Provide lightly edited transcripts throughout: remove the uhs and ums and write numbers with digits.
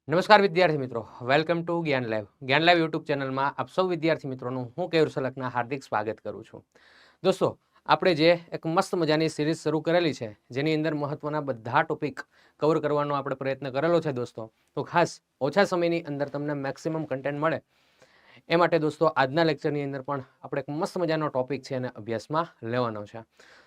નમસ્કાર વિદ્યાર્થી મિત્રો, વેલકમ ટુ જ્ઞાન લાઈવ યુટ્યુબ ચેનલમાં આપ સૌ વિદ્યાર્થી મિત્રોનું હું કેયુર સલકના હાર્દિક સ્વાગત કરું છું. દોસ્તો, આપણે જે એક મસ્ત મજાની સિરીઝ શરૂ કરેલી છે, જેની અંદર મહત્વના બધા ટોપિક કવર કરવાનો આપણે પ્રયત્ન કરેલો છે દોસ્તો. તો ખાસ ઓછા સમયની અંદર તમને મેક્સિમમ કન્ટેન્ટ મળે એ માટે દોસ્તો આજના લેક્ચરની અંદર પણ આપણે એક મસ્ત મજાનો ટોપિક છે અને અભ્યાસમાં લેવાનો છે.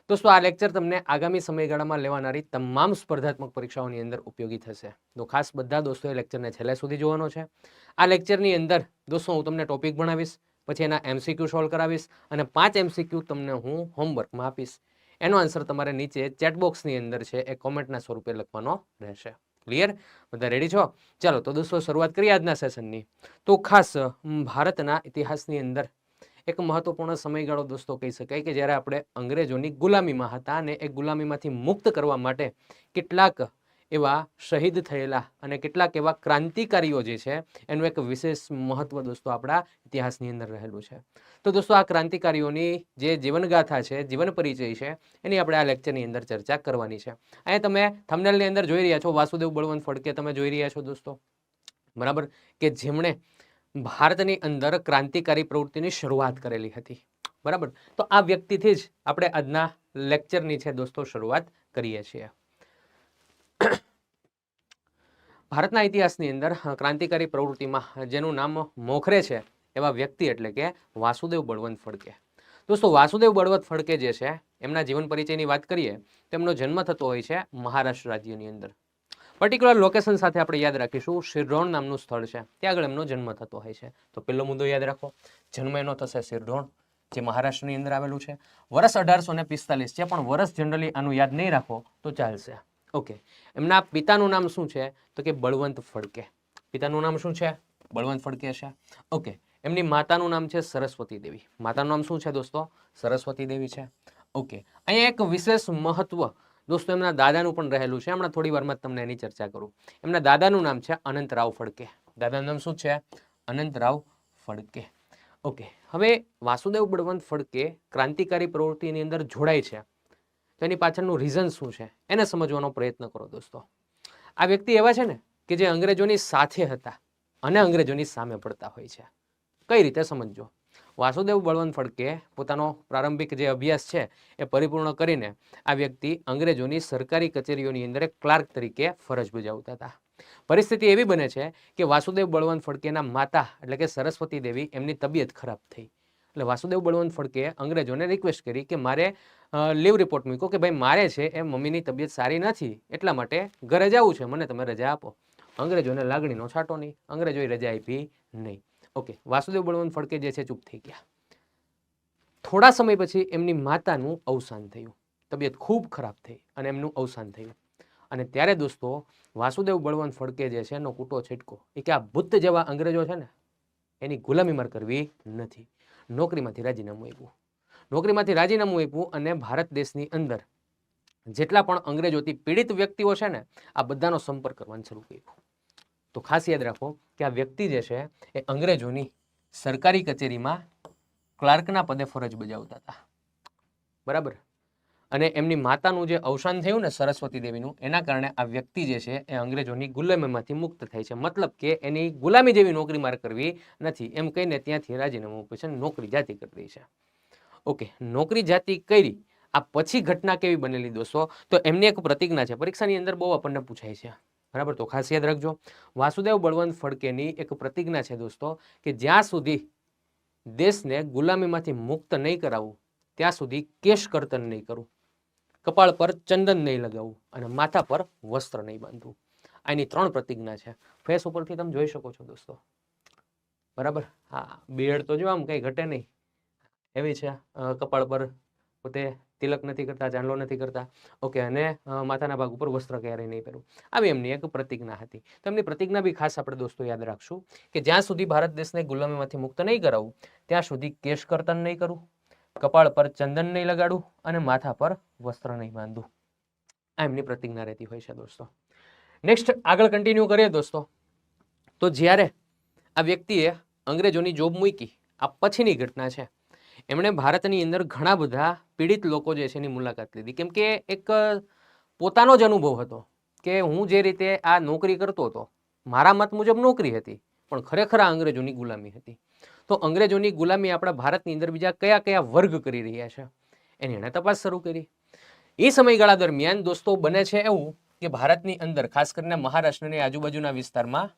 દોસ્તો, આ લેક્ચર તમને આગામી સમયગાળામાં લેવાનારી તમામ સ્પર્ધાત્મક પરીક્ષાઓની અંદર ઉપયોગી થશે. તો ખાસ બધા દોસ્તોએ લેક્ચરને છેલ્લે સુધી જોવાનો છે. આ લેક્ચરની અંદર દોસ્તો હું તમને ટોપિક ભણાવીશ, પછી એના MCQ સોલ્વ કરાવીશ અને 5 MCQ તમને હું હોમવર્કમાં આપીશ. એનો આન્સર તમારે નીચે ચેટબોક્સની અંદર છે એ કોમેન્ટના સ્વરૂપે લખવાનો રહેશે. ક્લિયર? બધા રેડી છો? ચાલો તો દોસ્તો શરૂઆત કરીએ આજના સેશનની. તો ખાસ ભારતના ઇતિહાસની અંદર એક મહત્વપૂર્ણ સમયગાળો દોસ્તો કહી શકાય કે જ્યારે આપણે અંગ્રેજોની ગુલામીમાં હતા અને એ ગુલામીમાંથી મુક્ત કરવા માટે કેટલાક એવા શહીદ થયેલા અને કેટલાક એવા ક્રાંતિકારીઓ જે છે એનું એક વિશેષ મહત્વ દોસ્તો આપણા ઇતિહાસની અંદર રહેલું છે. તો દોસ્તો આ ક્રાંતિકારીઓની જે જીવનગાથા છે, જીવન પરિચય છે, એની આપણે આ લેક્ચરની અંદર ચર્ચા કરવાની છે. અહીંયા તમે થંબનેલની અંદર જોઈ રહ્યા છો વાસુદેવ બળવંત ફડકે તમે જોઈ રહ્યા છો દોસ્તો, બરાબર, કે જેમણે ભારતની અંદર ક્રાંતિકારી પ્રવૃત્તિની શરૂઆત કરેલી હતી. બરાબર, તો આ વ્યક્તિથી જ આપણે આજના લેક્ચરની છે દોસ્તો શરૂઆત કરીએ છીએ. ભારતના ઇતિહાસની અંદર ક્રાંતિકારી પ્રવૃત્તિમાં જેનું નામ મોખરે છે એવા વ્યક્તિ એટલે કે વાસુદેવ બળવંત ફડકે. દોસ્તો, વાસુદેવ બળવંત ફડકે જે છે એમના જીવન પરિચયની વાત કરીએ તો એમનો જન્મ થતો હોય છે મહારાષ્ટ્ર રાજ્યની અંદર. પર્ટિક્યુલર લોકેશન સાથે આપણે યાદ રાખીશું શિરડોણ નામનું સ્થળ છે, ત્યાં આગળ એમનો જન્મ થતો હોય છે. તો પહેલો મુદ્દો યાદ રાખો, જન્મ એનો થશે શિરડોણ, જે મહારાષ્ટ્રની અંદર આવેલું છે. વર્ષ 1845 છે, પણ વર્ષ જનરલી આનું યાદ નહીં રાખો તો ચાલશે. ઓકે, એમના પિતાનું નામ શું છે તો કે બળવંત ફડકે. પિતાનું નામ શું છે? બળવંત ફડકે છે. ઓકે, એમની માતાનું નામ છે સરસ્વતી દેવી. માતાનું નામ શું છે દોસ્તો? સરસ્વતી દેવી છે. ઓકે, અહીંયા એક વિશેષ મહત્વ દોસ્તો એમના દાદાનું પણ રહેલું છે. હમણાં થોડી વારમાં તમને એની ચર્ચા કરું. એમના દાદાનું નામ છે અનંતરાવ ફડકે. દાદાનું નામ શું છે? અનંતરાવ ફડકે. ઓકે, હવે વાસુદેવ બળવંત ફડકે ક્રાંતિકારી પ્રવૃત્તિની અંદર જોડાય છે તો એની પાછળનું રીઝન શું છે એને સમજવાનો પ્રયત્ન કરો દોસ્તો. આ વ્યક્તિ એવા છે ને કે જે અંગ્રેજોની સાથે હતા અને અંગ્રેજોની સામે પડતા હોય છે. કઈ રીતે સમજો? વાસુદેવ બળવંત ફડકે પોતાનો પ્રારંભિક જે અભ્યાસ છે એ પરિપૂર્ણ કરીને આ વ્યક્તિ અંગ્રેજોની સરકારી કચેરીઓની અંદર એક ક્લાર્ક તરીકે ફરજ બજાવતા હતા. પરિસ્થિતિ એવી બને છે કે વાસુદેવ બળવંત ફડકેના માતા એટલે કે સરસ્વતી દેવી એમની તબિયત ખરાબ થઈ. એટલે વાસુદેવ બળવંત ફડકે અંગ્રેજોને રિક્વેસ્ટ કરી કે મારે લીવ રિપોર્ટ મૂક્યો કે ભાઈ મારે છે એ મમ્મીની તબિયત સારી નથી, એટલા માટે ઘરે જવું છે, મને તમે રજા આપો. અંગ્રેજોને લાગણીનો છાંટો નહીં, અંગ્રેજોએ રજા આપી નહીં. ઓકે, વાસુદેવ બળવંત ફડકે જે છે ચૂપ થઈ ગયા. થોડા સમય પછી એમની માતાનું અવસાન થયું, તબિયત ખૂબ ખરાબ થઈ અને એમનું અવસાન થયું. અને ત્યારે દોસ્તો વાસુદેવ બળવંત ફડકે જે છે એનો કૂટો છેટકો એ કે આ ભૂત જેવા અંગ્રેજો છે ને એની ગુલામી કરવી નથી. નોકરીમાંથી રાજીનામું આપ્યું. નોકરીમાંથી રાજીનામું આપ્યું અને ભારત દેશની અંદર જેટલા પણ અંગ્રેજોથી પીડિત વ્યક્તિઓ છે ને આ બધાનો સંપર્ક કરવાનું શરૂ કર્યું. તો ખાસ યાદ રાખો કે આ વ્યક્તિ જે છે એ અંગ્રેજોની સરકારી કચેરીમાં ક્લાર્કના પદે ફરજ બજાવતા હતા. બરાબર, અને એમની માતાનું જે અવસાન થયું ને સરસ્વતી દેવીનું, એના કારણે આ વ્યક્તિ જે છે એ અંગ્રેજોની ગુલામીમાંથી મુક્ત થાય છે. મતલબ કે એની ગુલામી જેવી નોકરી મારે કરવી નથી એમ કહીને ત્યાંથી રાજીનામું પછી નોકરી જાતિ કરી દઈ છે. ઓકે, નોકરી જાતિ કરી આ પછી ઘટના કેવી બનેલી દોસ્તો? તો એમની એક પ્રતિજ્ઞા છે, પરીક્ષાની અંદર બહુ આપણને પૂછાય છે. બરાબર, તો ખાસ યાદ રાખજો. વાસુદેવ બળવંત ફડકેની એક પ્રતિજ્ઞા છે દોસ્તો કે જ્યાં સુધી દેશને ગુલામીમાંથી મુક્ત નહીં કરાવું ત્યાં સુધી કેશ કર્તન નહીં કરું, કપાળ પર ચંદન નહીં લગાવવું અને માથા પર વસ્ત્ર નહીં બાંધવું. આની 3 પ્રતિજ્ઞા છે. ફેસ ઉપરથી તમે જોઈ શકો છો દોસ્તો. બરાબર, હા, બિયર્ડ તો જો આમ કઈ ઘટે નહીં એવી છે. કપાળ પર પોતે તિલક નથી કરતા, ચાંદલો નથી કરતા. ઓકે, અને માથાના ભાગ ઉપર વસ્ત્ર ક્યારેય નહીં પહેરવું. આવી એમની એક પ્રતિજ્ઞા હતી. તો એમની પ્રતિજ્ઞા બી ખાસ આપણે દોસ્તો યાદ રાખશું કે જ્યાં સુધી ભારત દેશને ગુલામીમાંથી મુક્ત નહીં કરાવું ત્યાં સુધી કેશ કર્તન નહીં કરું, કપાળ પર ચંદન નહીં લગાડું અને માથા પર વસ્ત્ર નહીં બાંધવું. આ એમની પ્રતિજ્ઞા રહેતી હોય છે દોસ્તો. નેક્સ્ટ આગળ કન્ટિન્યુ કરીએ દોસ્તો. તો જ્યારે આ વ્યક્તિએ અંગ્રેજોની જોબ મૂકી આ પછીની ઘટના છે. એમણે ભારતની અંદર ઘણા બધા પીડિત લોકો જે છે એની મુલાકાત લીધી, કેમ કે એક પોતાનો જ અનુભવ હતો કે હું જે રીતે આ નોકરી કરતો હતો મારા મત મુજબ નોકરી હતી, પણ ખરેખર આ અંગ્રેજોની ગુલામી હતી. તો અંગ્રેજોની ગુલામી આપણા ભારતની અંદર બીજા કયા કયા વર્ગ કરી રહ્યા છે એની એણે તપાસ શરૂ કરી. એ સમયગાળા દરમિયાન દોસ્તો બને છે એવું કે ભારતની અંદર ખાસ કરીને મહારાષ્ટ્રની આજુબાજુના વિસ્તારમાં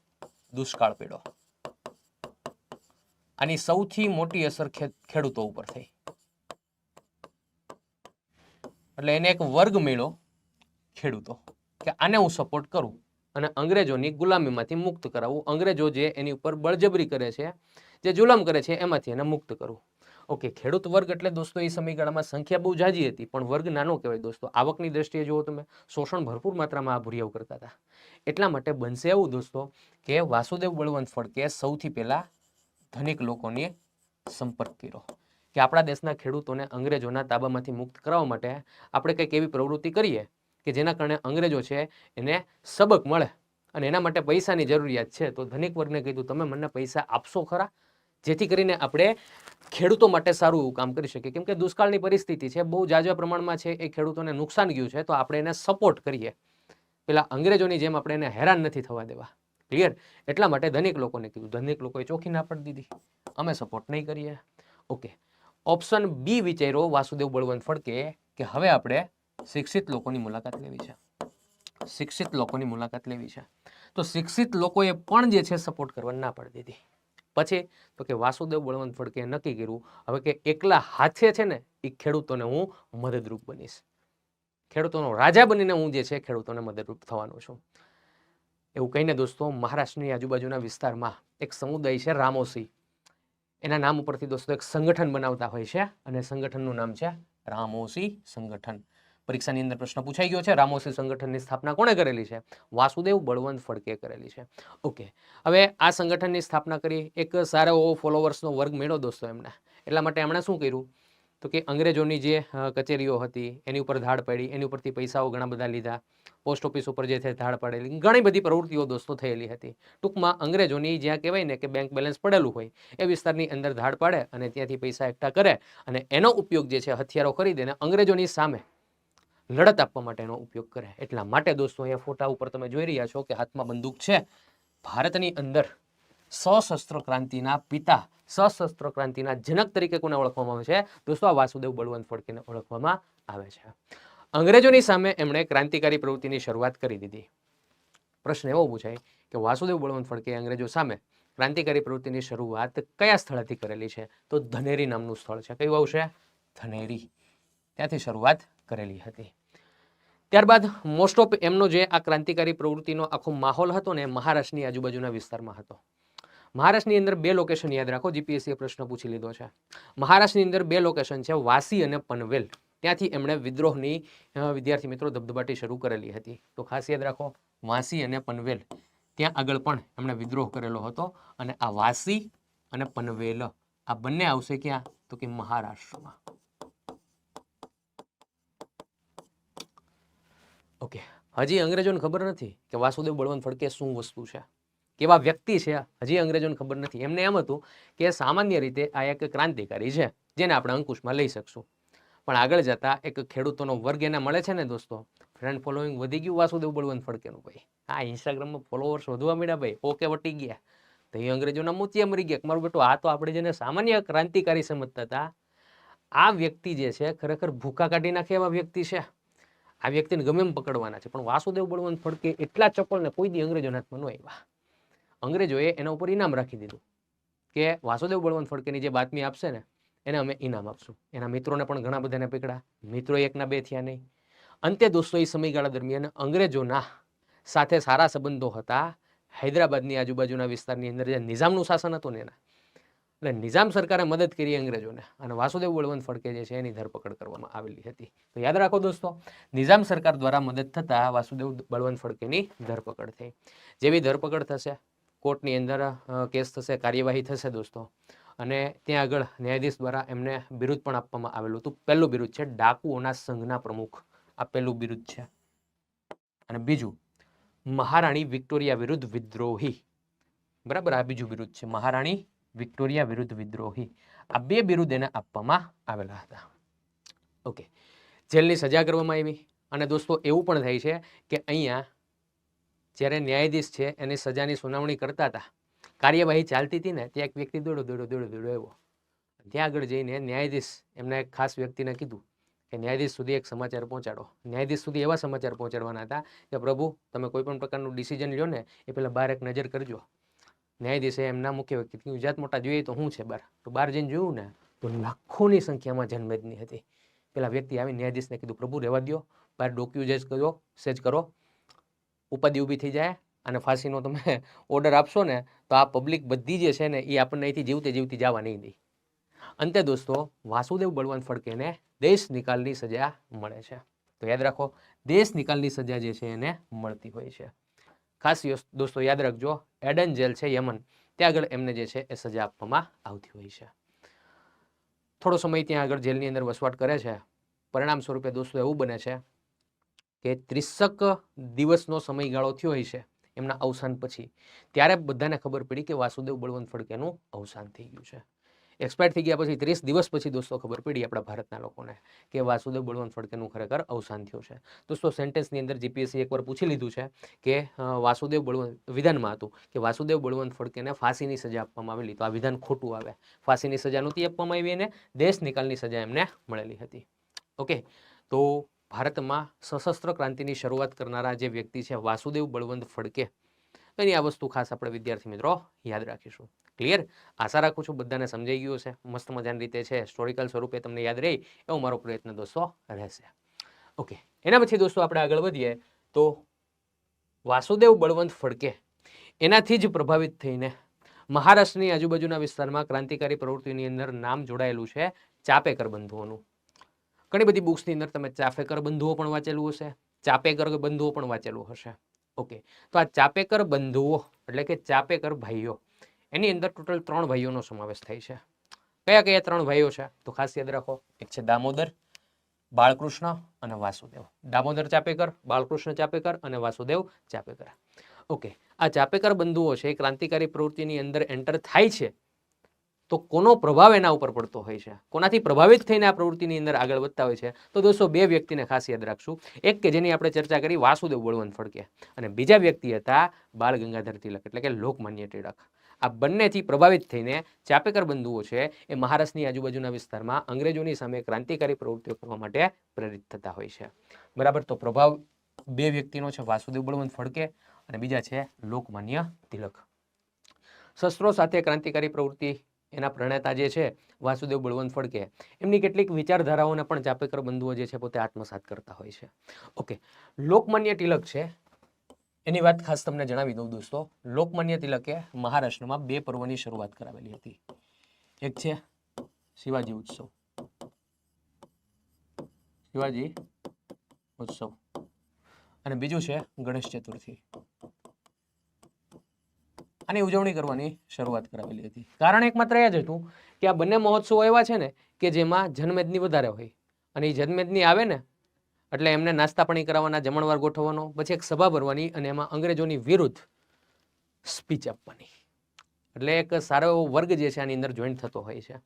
દુષ્કાળ પડ્યો. આની સૌથી મોટી અસર ખેડૂતો ઉપર થઈ. એટલે એને એક વર્ગ મળ્યો ખેડૂતો કે આને હું સપોર્ટ કરું અને અંગ્રેજોની ગુલામીમાંથી મુક્ત કરાવું. અંગ્રેજો જે એની ઉપર બળજબરી કરે છે, જે જુલમ કરે છે, એમાંથી એને મુક્ત કરવું. ઓકે, ખેડૂત વર્ગ એટલે દોસ્તો એ સમયગાળામાં સંખ્યા બહુ જાજી હતી, પણ વર્ગ નાનો કહેવાય દોસ્તો. આવકની દ્રષ્ટિએ જુઓ તમે, શોષણ ભરપૂર માત્રામાં આ ભૂરિયાઓ કરતા હતા. એટલા માટે બનશે એવું દોસ્તો કે વાસુદેવ બળવંત ફડકે સૌથી પહેલા ધનિક લોકોને સંપર્ક કર્યો કે આપણા દેશના ખેડૂતોને અંગ્રેજોના તાબામાંથી મુક્ત કરાવવા માટે આપણે કંઈક એવી પ્રવૃત્તિ કરીએ કે જેના કારણે અંગ્રેજો છે એને સબક મળે અને એના માટે પૈસાની જરૂરિયાત છે. તો ધનિક વર્ગને કીધું તમે મને પૈસા આપશો ખરા, જેથી કરીને આપણે ખેડૂતો માટે સારું એવું કામ કરી શકીએ. કેમ કે દુષ્કાળની પરિસ્થિતિ છે, બહુ જાજા પ્રમાણમાં છે, એ ખેડૂતોને નુકસાન ગયું છે, તો આપણે એને સપોર્ટ કરીએ. પેલા અંગ્રેજોની જેમ આપણે એને હેરાન નથી થવા દેવા. ક્લિયર? એટલા માટે ધનિક લોકોને કીધું. ધનિક લોકોએ ચોખ્ખી ના પાડી દીધી, અમે સપોર્ટ નહીં કરીએ. ઓકે, ઓપ્શન બી વિચાર્યો વાસુદેવ બળવંત ફડકે કે હવે આપણે શિક્ષિત લોકોની મુલાકાત લેવી છે. શિક્ષિત લોકોની મુલાકાત લેવી છે. તો શિક્ષિત લોકોએ પણ જે છે સપોર્ટ કરવા ના પાડી દીધી. પછી તો કે વાસુદેવ બળવંત ફડકે નક્કી કર્યું હવે કે એકલા હાથે છે ને એ ખેડૂતોને હું મદદરૂપ બનીશ. ખેડૂતોનો રાજા બનીને હું જે છે ખેડૂતોને મદદરૂપ થવાનો છું. એવું કહીને દોસ્તો મહારાષ્ટ્રની આજુબાજુના વિસ્તારમાં એક સમુદાય છે રામોસી. એના નામ ઉપરથી દોસ્તો એક સંગઠન બનાવતા હોય છે અને સંગઠનનું નામ છે રામોસી સંગઠન. પરીક્ષાની અંદર પ્રશ્ન પૂછાઈ ગયો છે, રામોસી સંગઠનની સ્થાપના કોણે કરેલી છે? વાસુદેવ બળવંત ફડકે કરેલી છે. ઓકે, હવે આ સંગઠનની સ્થાપના કરી, એક સારો એવો ફોલોવર્સનો વર્ગ મેળવ્યો દોસ્તો એમને. એટલા માટે એમણે શું કર્યું તો કે અંગ્રેજોની જે કચેરીઓ હતી એની ઉપર ધાડ પાડી, એની ઉપરથી પૈસાઓ ઘણા બધા લીધા, પોસ્ટ ઓફિસ ઉપર જે છે ધાડ પાડેલી, ઘણી બધી પ્રવૃત્તિઓ દોસ્તો થયેલી હતી. ટૂંકમાં અંગ્રેજોની જ્યાં કહેવાય ને કે બેંક બેલેન્સ પડેલું હોય એ વિસ્તારની અંદર ધાડ પાડે અને ત્યાંથી પૈસા એકઠા કરે અને એનો ઉપયોગ જે છે હથિયારો ખરીદીને અંગ્રેજોની સામે લડત આપવા માટેનો ઉપયોગ કરે. એટલા માટે દોસ્તો અહીંયા ફોટા ઉપર તમે જોઈ રહ્યા છો કે હાથમાં બંદૂક છે. ભારતની અંદર સશસ્ત્ર ક્રાંતિના પિતા, સશસ્ત્ર ક્રાંતિના જનક તરીકે કોને ઓળખવામાં આવે છે દોસ્તો? આ વાસુદેવ બળવંત ફડકેને ઓળખવામાં આવે છે. અંગ્રેજોની સામે એમણે ક્રાંતિકારી પ્રવૃત્તિની શરૂઆત કરી દીધી. પ્રશ્ન એવો પૂછાય કે વાસુદેવ બળવંત ફડકે અંગ્રેજો સામે ક્રાંતિકારી પ્રવૃત્તિની શરૂઆત કયા સ્થળેથી કરેલી છે? તો ધનેરી નામનું સ્થળ છે. કયું આવશે? ધનેરી. ત્યાંથી શરૂઆત કરેલી હતી. ત્યારબાદ મોસ્ટ ઓફ એમનો જે આ ક્રાંતિકારી પ્રવૃત્તિનો આખો માહોલ હતો ને મહારાષ્ટ્રની આજુબાજુના વિસ્તારમાં હતો. મહારાષ્ટ્રની અંદર બે લોકેશન યાદ રાખો, જીપીએસસીએ પ્રશ્ન પૂછી લીધો છે. મહારાષ્ટ્રની અંદર બે લોકેશન છે, વાસી અને પનવેલ. ત્યાંથી એમણે વિદ્રોહની વિદ્યાર્થી મિત્રો ધબધબાટી શરૂ કરેલી હતી. તો ખાસ યાદ રાખો, વાસી અને પનવેલ, ત્યાં આગળ પણ એમણે વિદ્રોહ કરેલો હતો. અને આ વાસી અને પનવેલ આ બંને આવશે ક્યાં? તો કે મહારાષ્ટ્રમાં. ઓકે, હજી અંગ્રેજોને ખબર નથી કે વાસુદેવ બળવંત ફડકે શું વસ્તુ છે, કેવા વ્યક્તિ છે, હજી અંગ્રેજોને ખબર નથી. એમને એમ હતું કે સામાન્ય રીતે આ એક ક્રાંતિકારી છે જેને આપણે અંકુશમાં લઈ શકશું. પણ આગળ જતા એક ખેડૂતોનો વર્ગ એને મળે છે ને દોસ્તો, ફ્રેન્ડ ફોલોઈંગ વધી ગયું વાસુદેવ બળવંત ફડકેનું. ભાઈ આ ઇન્સ્ટાગ્રામમાં ફોલોવર્સ વધવા મળ્યા, ભાઈ ઓકે વટી ગયા. તો એ અંગ્રેજોના મોતિયા મરી ગયા. મારું બેટું આ તો આપણે જેને સામાન્ય ક્રાંતિકારી સમજતા હતા, આ વ્યક્તિ જે છે ખરેખર ભૂખા કાઢી નાખે એવા વ્યક્તિ છે. આ વ્યક્તિને ગમે એમ પકડવાના છે. પણ વાસુદેવ બળવંત ફડકે એટલા ચપળને કોઈ દી અંગ્રેજોના હાથમાં ન આવ્યા. અંગ્રેજોએ એના ઉપર ઇનામ રાખી દીધું કે વાસુદેવ બળવંત ફડકેની જે બાતમી આપશે ને એને અમે ઇનામ આપશું. એના મિત્રોને પણ ઘણા બધાને પકડ્યા. મિત્રો એકના બે થયા નહીં. અંતે દોસ્તો એ સમયગાળા દરમિયાન અંગ્રેજોના સાથે સારા સંબંધો હતા. હૈદરાબાદની આજુબાજુના વિસ્તારની અંદર જે નિઝામનું શાસન હતું ને એના, એટલે નિઝામ સરકારે મદદ કરી અંગ્રેજોને અને વાસુદેવ બળવંત ફડકે જે છે એની ધરપકડ કરવામાં આવેલી હતી. તો યાદ રાખો દોસ્તો, નિઝામ સરકાર દ્વારા મદદ થતાં વાસુદેવ બળવંત ફડકેની ધરપકડ થઈ. જેવી ધરપકડ થશે, કોર્ટની અંદર કેસ થશે, કાર્યવાહી થશે દોસ્તો, અને ત્યાં આગળ ન્યાયાધીશ દ્વારા એમને બિરુદ પણ આપવામાં આવેલું હતું. પહેલું બિરુદ છે ડાકુઓના સંઘના પ્રમુખ, આ પહેલું બિરુદ છે. અને બીજું મહારાણી વિક્ટોરિયા વિરુદ્ધ વિદ્રોહી, બરાબર, આ બીજું બિરુદ છે મહારાણી વિક્ટોરિયા વિરુદ્ધ વિદ્રોહી. આ બે બિરુદ એને આપવામાં આવેલા હતા. ઓકે, જેલની સજા કરવામાં આવી. અને દોસ્તો એવું પણ થાય છે કે અહીંયા જ્યારે ન્યાયાધીશ છે એની સજાની સુનાવણી કરતા હતા, કાર્યવાહી ચાલતી હતી ને, ત્યાં એક વ્યક્તિ દોડો આવ્યો. ત્યાં આગળ જઈને ન્યાયાધીશ એમના એક ખાસ વ્યક્તિને કીધું કે ન્યાયાધીશ સુધી એક સમાચાર પહોંચાડો. ન્યાયાધીશ સુધી એવા સમાચાર પહોંચાડવાના હતા કે પ્રભુ, તમે કોઈ પણ પ્રકારનું ડિસિઝન લ્યો ને એ પહેલાં બહાર એક નજર કરજો. ન્યાયાધીશે એમના મુખ્ય વ્યક્તિ ગુજરાત મોટા જોઈએ તો શું છે બહાર, તો બહાર જઈને જોયું ને તો લાખોની સંખ્યામાં જનમેદની હતી. પેલા વ્યક્તિ આવી ન્યાયાધીશને કીધું, પ્રભુ રહેવા દો, બહાર ડોક્યુ સેજ કરો, ઉપાધિ ઊભી થઈ જાય અને ફાંસીનો તમે ઓર્ડર આપશો ને તો આ પબ્લિક બધી જે છે ને એ આપણને અહીંથી જીવતે જીવતી જવા નહીં દે. અંતે દોસ્તો વાસુદેવ બળવંત ફડકેને દેશ નિકાલની સજા મળે છે. તો યાદ રાખો, દેશ નિકાલની સજા જે છે એને મળતી હોય છે. ખાસ દોસ્તો યાદ રાખજો, એડન જેલ છે યમન, ત્યાં આગળ એમને જે છે એ સજા આપવામાં આવતી હોય છે. થોડો સમય ત્યાં આગળ જેલની અંદર વસવાટ કરે છે. પરિણામ સ્વરૂપે દોસ્તો એવું બને છે કે 30 દિવસનો સમયગાળો થયો હોય છે એમના અવસાન પછી. ત્યારે બધાને ખબર પડી કે વાસુદેવ બળવંત ફડકેનું અવસાન થઈ ગયું છે. એક્સપાયર થઈ ગયા પછી 30 દિવસ પછી દોસ્તો ખબર પડી આપણા ભારતના લોકોને કે વાસુદેવ બળવંત ફડકેનું ખરેખર અવસાન થયું છે. દોસ્તો સેન્ટેન્સની અંદર જીપીએસસી એકવાર પૂછી લીધું છે કે વાસુદેવ બળવંત, વિધાનમાં હતું કે વાસુદેવ બળવંત ફડકેને ફાંસીની સજા આપવામાં આવેલી, તો આ વિધાન ખોટું આવે. ફાંસીની સજા નહોતી આપવામાં આવી એને દેશ નિકાલની સજા એમને મળેલી હતી. ઓકે, તો ભારતમાં સશસ્ત્ર ક્રાંતિની શરૂઆત કરનારા જે વ્યક્તિ છે વાસુદેવ બળવંત ફડકે, એની આ વસ્તુ ખાસ આપણે વિદ્યાર્થી મિત્રો યાદ રાખીશું. ક્લિયર? આશા રાખું છું બધાને સમજાઈ ગયું હશે. મસ્ત મજાની રીતે છે, હિસ્ટોરિકલ સ્વરૂપે તમને યાદ રહે એવો મારો પ્રયત્ન દોસ્તો રહેશે. ઓકે, એના પછી દોસ્તો આપણે આગળ વધીએ તો વાસુદેવ બળવંત ફડકે એનાથી જ પ્રભાવિત થઈને મહારાષ્ટ્રની આજુબાજુના વિસ્તારમાં ક્રાંતિકારી પ્રવૃત્તિની અંદર નામ જોડાયેલું છે ચાપેકર બંધુઓનું. ઘણી બધી બુક્સની અંદર તમે ચાપેકર બંધુઓ પણ વાંચેલું હશે, ચાપેકર બંધુઓ પણ વાંચેલું હશે. ઓકે, તો આ ચાપેકર બંધુઓ એટલે કે ચાપેકર ભાઈઓ, એની અંદર ટોટલ 3 ભાઈઓનો સમાવેશ થાય છે. કયા કયા 3 ભાઈઓ છે તો ખાસ યાદ રાખો, એક છે દામોદર, બાળકૃષ્ણ અને વાસુદેવ. દામોદર ચાપેકર, બાળકૃષ્ણ ચાપેકર અને વાસુદેવ ચાપેકર. ઓકે, આ ચાપેકર બંધુઓ છે ક્રાંતિકારી પ્રવૃત્તિની અંદર એન્ટર થાય છે તો કોનો પ્રભાવ એના ઉપર પડતો હોય છે, કોનાથી પ્રભાવિત થઈને આ પ્રવૃત્તિની અંદર આગળ વધતા હોય છે, તો દોસ્તો 2 વ્યક્તિને ખાસ યાદ રાખશું. એક કે જેની આપણે ચર્ચા કરી વાસુદેવ બળવંત ફડકે, અને બીજા વ્યક્તિ હતા બાળ ગંગાધર તિલક એટલે કે લોકમાન્ય ટિળક. આ બંનેથી પ્રભાવિત થઈને ચાપેકર બંધુઓ છે એ મહારાષ્ટ્રની આજુબાજુના વિસ્તારમાં અંગ્રેજોની સામે ક્રાંતિકારી પ્રવૃત્તિઓ કરવા માટે પ્રેરિત થતા હોય છે. બરાબર, તો પ્રભાવ 2 વ્યક્તિનો છે, વાસુદેવ બળવંત ફડકે અને બીજા છે લોકમાન્ય તિલક. શસ્ત્રો સાથે ક્રાંતિકારી પ્રવૃત્તિ એના પ્રણેતા જે છે વાસુદેવ બળવંત ફડકે, એમની કેટલીક વિચારધારાઓને પણ ચાપેકર બંધુઓ જે છે પોતે આત્મસાત કરતા હોય છે. ઓકે, લોકમાન્ય તિલક છે એની વાત ખાસ તમને જણાવી દઉં દોસ્તો. લોકમાન્ય તિલકે મહારાષ્ટ્રમાં 2 પર્વની શરૂઆત કરાવેલી હતી. એક છે શિવાજી ઉત્સવ, શિવાજી ઉત્સવ, અને બીજું છે ગણેશ ચતુર્થી. આની ઉજવણી કરવાની શરૂઆત કરાવેલી હતી. કારણ એકમાત્ર એ જ હતું કે આ બંને મહોત્સવો એવા છે ને કે જેમાં જનમેદની વધારે હોય, અને એ જનમેદની આવે ને એટલે એમને નાસ્તા પાણી કરાવવાના, જમણવાર ગોઠવવાનો, પછી એક સભા ભરવાની અને એમાં અંગ્રેજોની વિરુદ્ધ સ્પીચ આપવાની. એટલે એક સારો એવો વર્ગ જે છે આની અંદર જોઈન થતો હોય છે.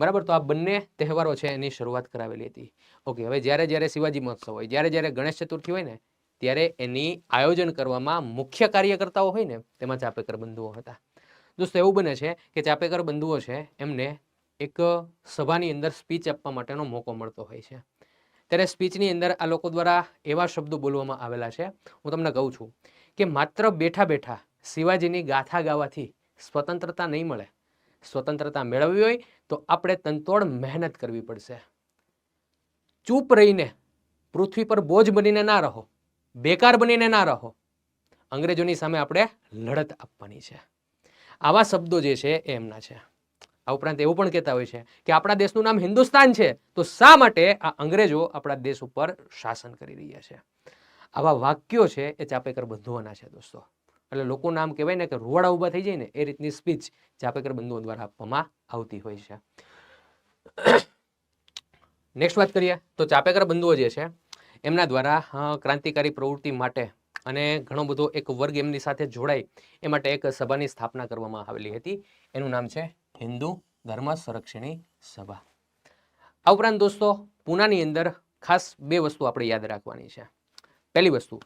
બરાબર, તો આ બંને તહેવારો છે એની શરૂઆત કરાવેલી હતી. ઓકે, હવે જ્યારે જ્યારે શિવાજી મહોત્સવ હોય, જ્યારે જ્યારે ગણેશ ચતુર્થી હોય ને ત્યારે એની આયોજન કરવામાં મુખ્ય કાર્યકર્તાઓ હોય ને તેમાં ચાપેકર બંધુઓ હતા. દોસ્તો એવું બને છે કે ચાપેકર બંધુઓ છે એમને એક સભાની અંદર સ્પીચ આપવા માટેનો મોકો મળતો હોય છે. ત્યારે સ્પીચની અંદર આ લોકો દ્વારા એવા શબ્દો બોલવામાં આવેલા છે, હું તમને કહું છું કે માત્ર બેઠા બેઠા શિવાજીની ગાથા ગાવાથી સ્વતંત્રતા નહીં મળે. સ્વતંત્રતા મેળવવી હોય તો આપણે તનતોડ મહેનત કરવી પડશે. ચૂપ રહીને પૃથ્વી પર બોજ બનીને ના રહો, બેકાર બનીને ના રહો. અંગ્રેજોની સામે આપણે લડત આપવાની છે. આવા શબ્દો જે છે એ એમના છે. આ ઉપરાંત એવું પણ કહેતા હોય છે કે આપણા દેશનું નામ હિન્દુસ્તાન છે, તો શા માટે આ અંગ્રેજો આપણા દેશ ઉપર શાસન કરી રહ્યા છે. આવા વાક્યો છે એ ચાપેકર બંધુઓના છે દોસ્તો. એટલે લોકોના આમ કહેવાય ને કે રૂવાડા ઊભા થઈ જાય ને એ રીતની સ્પીચ ચાપેકર બંધુઓ દ્વારા આપવામાં આવતી હોય છે. નેક્સ્ટ વાત કરીએ તો ચાપેકર બંધુઓ જે છે એમના દ્વારા ક્રાંતિકારી પ્રવૃત્તિ માટે અને ઘણો બધો એક વર્ગ એમની સાથે જોડાય એ માટે એક સભાની સ્થાપના કરવામાં આવેલી હતી. એનું નામ છે હિન્દુ ધર્મ સંરક્ષણી સભા. આ ઉપરાંત દોસ્તો પૂનાની અંદર ખાસ 2 વસ્તુ આપણે યાદ રાખવાની છે. પહેલી વસ્તુ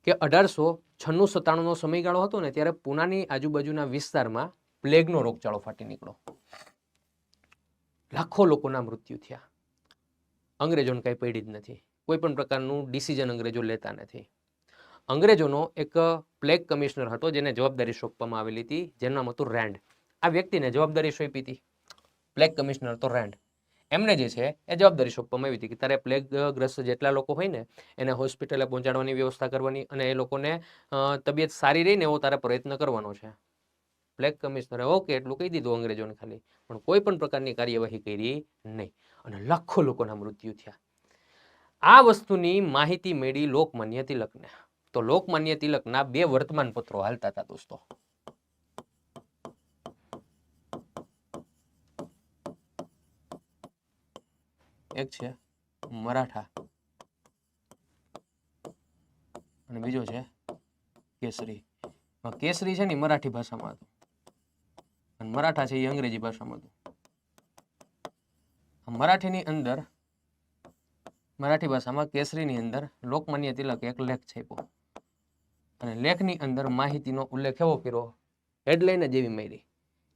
કે 1896-97નો સમયગાળો હતો ને ત્યારે પૂનાની આજુબાજુના વિસ્તારમાં પ્લેગનો રોગચાળો ફાટી નીકળ્યો. લાખો લોકોના મૃત્યુ થયા. અંગ્રેજોને કંઈ પડી જ નથી. કોઈ પણ પ્રકારનું ડિસિઝન અંગ્રેજો લેતા નથી. અંગ્રેજોનો એક પ્લેગ કમિશનર હતો જેને જવાબદારી સોંપવામાં આવેલી હતી, જેનું નામ હતું રેન્ડ. આ વ્યક્તિને જવાબદારી સોંપી હતી. પ્લેગ કમિશનર તો રેન્ડ. એમને જે છે એ જવાબદારી સોંપવામાં આવી હતી કે તારે પ્લેગગ્રસ્ત જેટલા લોકો હોય ને એને હોસ્પિટલે પહોંચાડવાની વ્યવસ્થા કરવાની અને એ લોકોને તબિયત સારી રહી ને એવો તારે પ્રયત્ન કરવાનો છે. પ્લેગ કમિશનરે ઓકે એટલું કહી દીધું અંગ્રેજોને ખાલી, પણ કોઈ પણ પ્રકારની કાર્યવાહી કરી નહીં અને લાખો લોકોના મૃત્યુ થયા. આ વસ્તુની માહિતી મળી લોકમાન્ય તિલકને. તો લોકમાન્ય તિલકના 2 વર્તમાન પત્રો હાલતા હતા દોસ્તો. એક છે મરાઠા અને બીજો છે કેસરી. કેસરી છે ને મરાઠી ભાષામાં હતું અને મરાઠા છે એ અંગ્રેજી ભાષામાં હતું. મરાઠીની અંદર, મરાઠી ભાષામાં કેસરીની અંદર લોકમાન્ય તિલકે એક લેખ છાપ્યો અને લેખની અંદર માહિતીનો ઉલ્લેખ એવો કર્યો, હેડલાઇન જ એવી મારી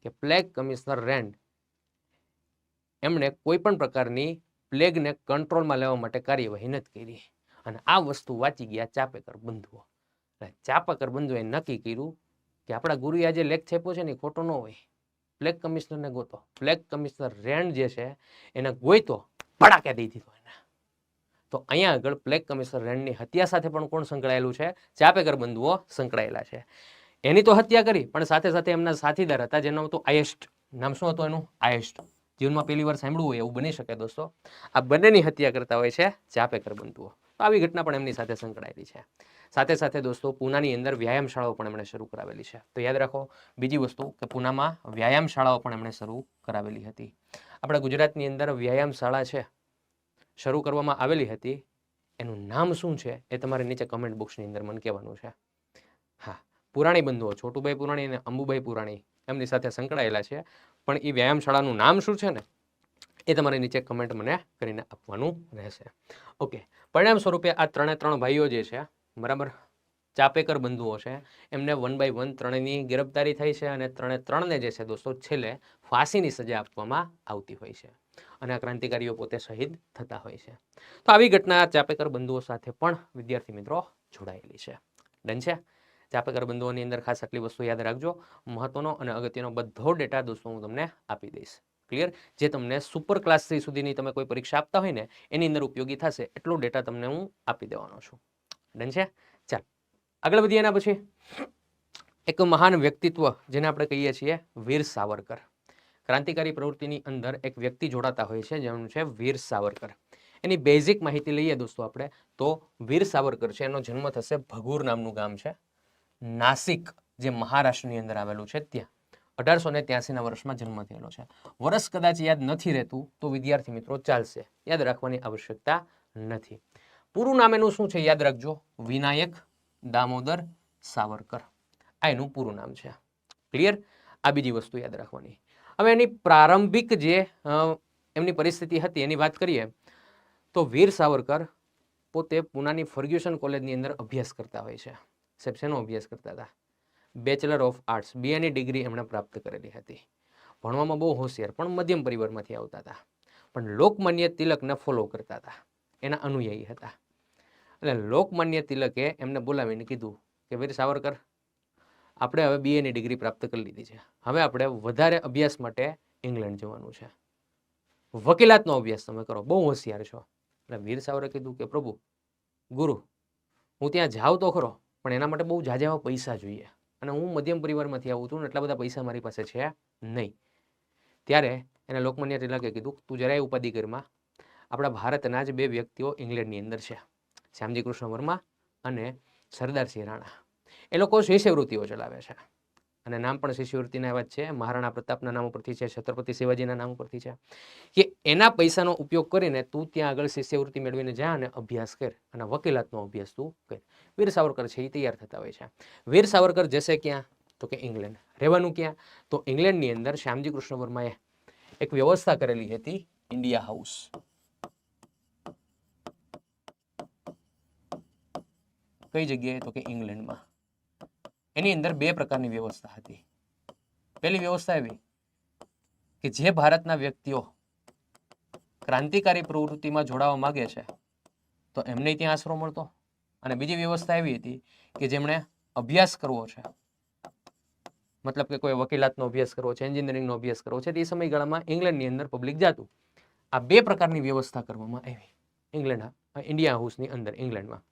કે પ્લેગ કમિશનર રેન્ડ એમણે કોઈ પણ પ્રકારની પ્લેગને કંટ્રોલમાં લેવા માટે કાર્યવાહી નથી કરી. અને આ વસ્તુ વાંચી ગયા ચાપેકર બંધુઓ. ચાપેકર બંધુએ નક્કી કર્યું કે આપણા ગુરુએ આજે લેખ છાપ્યો છે ને ખોટો ન હોય, પ્લેગ કમિશનરને ગોતો. પ્લેગ કમિશનર રેન્ડ જે છે એને ગોઈતો પડાકે દઈ દીધો એને. તો અહીંયા આગળ પ્લેગ કમિશનર રેન્ડની હત્યા સાથે પણ કોણ સંકળાયેલું છે? ચાપેકર બંધુઓ સંકળાયેલા છે. એની તો હત્યા કરી, પણ સાથે સાથે એમના સાથીદાર હતા જેનું હતું આયેસ્ટ. નામ શું હતું એનું? આયેસ્ટ. જીવનમાં પહેલી વાર સાંભળવું હોય એવું બની શકે દોસ્તો. આ બંનેની હત્યા કરતા હોય છે ચાપેકર બંધુઓ. તો આવી ઘટના પણ એમની સાથે સંકળાયેલી છે. સાથે સાથે દોસ્તો પૂનાની અંદર વ્યાયામ શાળાઓ પણ એમણે શરૂ કરાવેલી છે. તો યાદ રાખો બીજી વસ્તુ કે પૂનામાં વ્યાયામ શાળાઓ પણ એમણે શરૂ કરાવેલી હતી. આપણા ગુજરાતની અંદર વ્યાયામ શાળા છે શરૂ કરવામાં આવેલી હતી, એનું નામ શું છે એ તમારે નીચે કમેન્ટ બોક્સની અંદર મને કહેવાનું છે. હા, પુરાણી બંધુઓ છોટુભાઈ પુરાણી અને અંબુભાઈ પુરાણી એમની સાથે સંકળાયેલા છે, પણ એ વ્યાયામ શાળાનું નામ શું છે ને એ તમારે નીચે કમેન્ટ મને કરીને આપવાનું રહેશે. ઓકે, પરિણામ સ્વરૂપે આ 3 ભાઈઓ જે છે બરાબર ચાપેકર બંધુઓ છે એમને 1 બાય 1 ત્રણેયની ગિરફ્તારી થઈ છે અને 3ને જે છે દોસ્તો છેલ્લે ફાંસીની સજા આપવામાં આવતી હોય છે અને આ ક્રાંતિકારીઓ પોતે શહીદ થતા હોય છે. તો આવી ઘટના ચાપેકર બંધુઓ સાથે પણ વિદ્યાર્થી મિત્રો જોડાયેલી છે. ડન છે? ચાપેકર બંધુઓની અંદર ખાસ આટલી વસ્તુ યાદ રાખજો. મહત્વનો અને અગત્યનો બધો ડેટા દોસ્તો હું તમને આપી દઈશ. ક્લિયર? જે તમને સુપર ક્લાસ 3 સુધીની તમે કોઈ પરીક્ષા આપતા હોય ને એની અંદર ઉપયોગી થશે એટલો ડેટા તમને હું આપી દેવાનો છું. ડન છે? ચાલ આગળ વધીએ. એના પછી એક મહાન વ્યક્તિત્વ જેને આપણે કહીએ છીએ વીર સાવરકર. ક્રાંતિકારી પ્રવૃત્તિની અંદર એક વ્યક્તિ જોડાતા હોય છે જેનું છે વીર સાવરકર. એની બેઝિક માહિતી લઈએ દોસ્તો આપણે તો વીર સાવરકર છે એનો જન્મ થશે ભગુર નામનું ગામ છે, નાસિક જે મહારાષ્ટ્રની અંદર આવેલું છે ત્યાં. 1883ના વર્ષમાં જન્મ થયેલો છે. વર્ષ કદાચ યાદ નથી રહેતું તો વિદ્યાર્થી મિત્રો ચાલશે, યાદ રાખવાની આવશ્યકતા નથી. પૂરું નામ એનું શું છે યાદ રાખજો, વિનાયક દામોદર સાવરકર. આ એનું પૂરું નામ છે. ક્લિયર? આ બીજી વસ્તુ યાદ રાખવાની. હવે એની પ્રારંભિક જે એમની પરિસ્થિતિ હતી એની વાત કરીએ તો વીર સાવરકર પોતે પુનાની ફર્ગ્યુસન કોલેજની અંદર અભ્યાસ કરતા હોય છે. સાહેબ શેનો અભ્યાસ કરતા હતા? બેચલર ઓફ આર્ટ્સ, BAની ડિગ્રી એમણે પ્રાપ્ત કરેલી હતી. ભણવામાં બહુ હોશિયાર પણ મધ્યમ પરિવારમાંથી આવતા હતા, પણ લોકમાન્ય તિલકને ફોલો કરતા હતા, એના અનુયાયી હતા. એટલે લોકમાન્ય તિલકે એમને બોલાવીને કીધું કે વીર સાવરકર આપણે હવે BAની ડિગ્રી પ્રાપ્ત કરી લીધી છે, હવે આપણે વધારે અભ્યાસ માટે ઇંગ્લેન્ડ જવાનું છે, વકીલાતનો અભ્યાસ તમે કરો, બહુ હોશિયાર છો. એટલે વીર સાવરકરે કીધું કે પ્રભુ ગુરુ હું ત્યાં જાઉં તો ખરો પણ એના માટે બહુ ઝાઝા એવા પૈસા જોઈએ અને હું મધ્યમ પરિવારમાંથી આવું છું ને એટલા બધા પૈસા મારી પાસે છે નહીં. ત્યારે એને લોકમાન્ય તિલકે કીધું તું જરાય ઉપાધિ કરમાં, આપણા ભારતના જ 2 વ્યક્તિઓ ઇંગ્લેન્ડની અંદર છે, શ્યામજી કૃષ્ણ વર્મા અને સરદારસિંહ રાણા. એ લોકો શિષ્યવૃત્તિઓ ચલાવે છે અને નામ પણ શિષ્યવૃત્તિના એવા જ છે, મહારાણા પ્રતાપના નામ ઉપરથી છે, છત્રપતિ શિવાજીના નામ ઉપરથી છે, કે એના પૈસાનો ઉપયોગ કરીને તું ત્યાં આગળ શિષ્યવૃત્તિ મેળવીને જા અને અભ્યાસ કર અને વકીલાતનો અભ્યાસ તું કર. વીર સાવરકર છે એ તૈયાર થતા હોય છે. વીર સાવરકર જશે ક્યાં? તો કે ઇંગ્લેન્ડ. રહેવાનું ક્યાં? તો ઇંગ્લેન્ડની અંદર શ્યામજી કૃષ્ણ વર્માએ એક વ્યવસ્થા કરેલી હતી, ઇન્ડિયા હાઉસ. કઈ જગ્યાએ? તો કે ઇંગ્લેન્ડમાં. એની અંદર બે પ્રકારની વ્યવસ્થા હતી. પહેલી વ્યવસ્થા એવી કે જે ભારતના વ્યક્તિઓ ક્રાંતિકારી પ્રવૃત્તિમાં જોડાવા માંગે છે તો એમને ત્યાં આશરો મળતો. અને બીજી વ્યવસ્થા એવી હતી કે જેમણે અભ્યાસ કરવો છે, મતલબ કે કોઈ વકીલાતનો અભ્યાસ કરવો છે, એન્જિનિયરિંગનો અભ્યાસ કરવો છે, તે સમયગાળામાં ઇંગ્લેન્ડની અંદર પબ્લિક જાતું. આ બે પ્રકારની વ્યવસ્થા કરવામાં આવી ઇન્ડિયા હાઉસની અંદર, ઇંગ્લેન્ડમાં.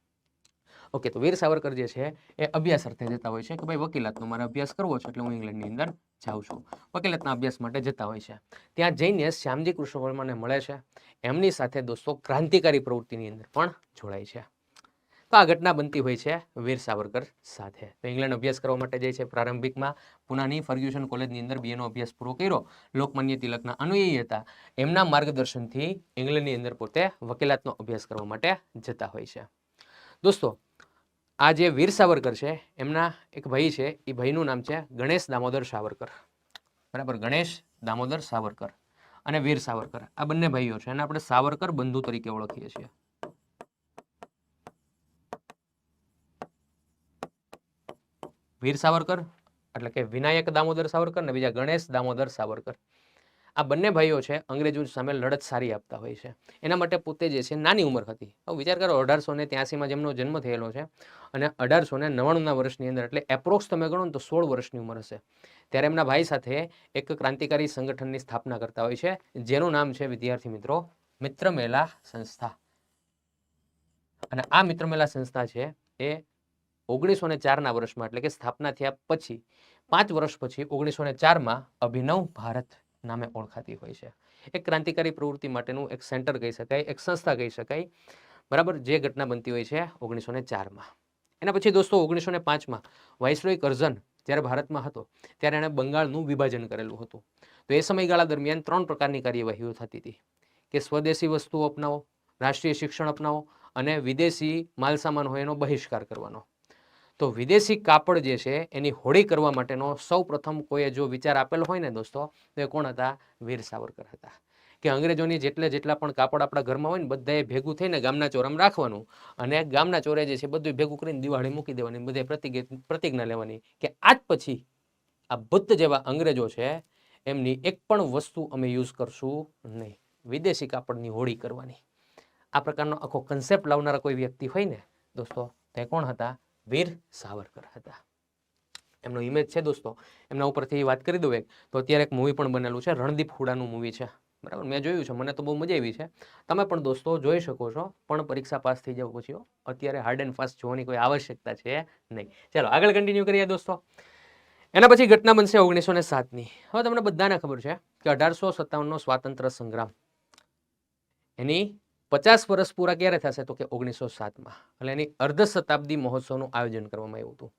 ઓકે, તો વીર સાવરકર જે છે એ અભ્યાસ અર્થે જતા હોય છે કે ભાઈ વકીલાતનો મારે અભ્યાસ કરવો છે એટલે હું ઇંગ્લેન્ડની અંદર જાઉં છું. વકીલાતના અભ્યાસ માટે જતા હોય છે. ત્યાં જઈને શ્યામજી કૃષ્ણ વર્માને મળે છે. એમની સાથે દોસ્તો ક્રાંતિકારી પ્રવૃત્તિની અંદર પણ જોડાય છે. તો આ ઘટના બનતી હોય છે વીર સાવરકર સાથે. તો ઇંગ્લેન્ડ અભ્યાસ કરવા માટે જાય છે. પ્રારંભિકમાં પુનાની ફર્ગ્યુસન કોલેજની અંદર બીએનો અભ્યાસ પૂરો કર્યો. લોકમાન્ય તિલકના અનુયાયી હતા. એમના માર્ગદર્શનથી ઇંગ્લેન્ડની અંદર પોતે વકીલાતનો અભ્યાસ કરવા માટે જતા હોય છે. દોસ્તો, આ જે વીર સાવરકર છે એમના એક ભાઈ છે, એ ભાઈનું નામ છે ગણેશ દામોદર સાવરકર. બરાબર, ગણેશ દામોદર સાવરકર અને વીર સાવરકર, આ બંને ભાઈઓ છે અને આપણે સાવરકર બંધુ તરીકે ઓળખીએ છીએ. વીર સાવરકર એટલે કે વિનાયક દામોદર સાવરકર ને બીજા ગણેશ દામોદર સાવરકર. આ બંને ભાઈઓ છે અંગ્રેજો સામે લડત સારી આપતા હોય છે. એના માટે પોતે જે છે નાની ઉંમર હતી. હવે વિચાર કરો, 1883માં જેમનો જન્મ થયેલો છે અને 1899ના વર્ષની અંદર, એટલે એપ્રોક્સ તમે ગણો ને તો 16 વર્ષની ઉંમર હશે, ત્યારે એમના ભાઈ સાથે એક ક્રાંતિકારી સંગઠનની સ્થાપના કરતા હોય છે, જેનું નામ છે, વિદ્યાર્થી મિત્રો, મિત્રમેલા સંસ્થા. અને આ મિત્રમેલા સંસ્થા છે એ 1904ના વર્ષમાં, એટલે કે સ્થાપના થયા પછી 5 વર્ષ પછી 1904માં અભિનવ ભારત નામે ઓળખાતી હોય છે. એક ક્રાંતિકારી પ્રવૃત્તિ માટેનું એક સેન્ટર કહી શકાય, એક સંસ્થા કહી શકાય. બરાબર, જે ઘટના બનતી હોય છે 1904માં. એના પછી દોસ્તો 1905માં વાઇસરોય કર્ઝન જ્યારે ભારતમાં હતો ત્યારે એણે બંગાળનું વિભાજન કરેલું હતું. તો એ સમયગાળા દરમિયાન 3 પ્રકારની કાર્યવાહીઓ થતી હતી કે સ્વદેશી વસ્તુઓ અપનાવો, રાષ્ટ્રીય શિક્ષણ અપનાવો અને વિદેશી માલસામાન હોય એનો બહિષ્કાર કરવાનો. તો વિદેશી કાપડ જે છે એની હોળી કરવા માટેનો સૌ પ્રથમ કોઈએ જો વિચાર આપેલો હોય ને દોસ્તો, તો એ કોણ હતા? વીર સાવરકર હતા. કે અંગ્રેજોની જેટલા પણ કાપડ આપણા ઘરમાં હોય ને બધાએ ભેગું થઈને ગામના ચોરામાં રાખવાનું અને ગામના ચોરે જે છે બધું ભેગું કરીને દિવાળી મૂકી દેવાની, બધે પ્રતિજ્ઞા લેવાની કે આજ પછી આ બુદ્ધ જેવા અંગ્રેજો છે એમની એક પણ વસ્તુ અમે યુઝ કરશું નહીં, વિદેશી કાપડની હોળી કરવાની. આ પ્રકારનો આખો કન્સેપ્ટ લાવનારા કોઈ વ્યક્તિ હોય ને દોસ્તો, તે કોણ હતા? વીર સાવરકર હતા. એમનો ઇમેજ છે દોસ્તો, એમના ઉપરથી વાત કરી દઉં એક, તો અત્યારે એક મૂવી પણ બનેલું છે, રણદીપ હુડાનું મૂવી છે. બરાબર, મેં જોયું છે, મને તો બહુ મજા આવી છે. તમે પણ દોસ્તો જોઈ શકો છો, પણ પરીક્ષા પાસ થઈ જાવ પછી. અત્યારે હાર્ડ એન્ડ ફાસ્ટ જોવાની કોઈ આવશ્યકતા છે નહીં. ચાલો આગળ કન્ટિન્યુ કરીએ દોસ્તો. એના પછી ઘટના બનશે 1907ની. હવે તમને બધાને ખબર છે કે 1857નો સ્વાતંત્ર્ય સંગ્રામ, એની 50 વર્ષ પૂરા ક્યારે થશે? તો કે 1907માં. એટલે એની અર્ધ શતાબ્દી મહોત્સવનું આયોજન કરવામાં આવ્યું હતું.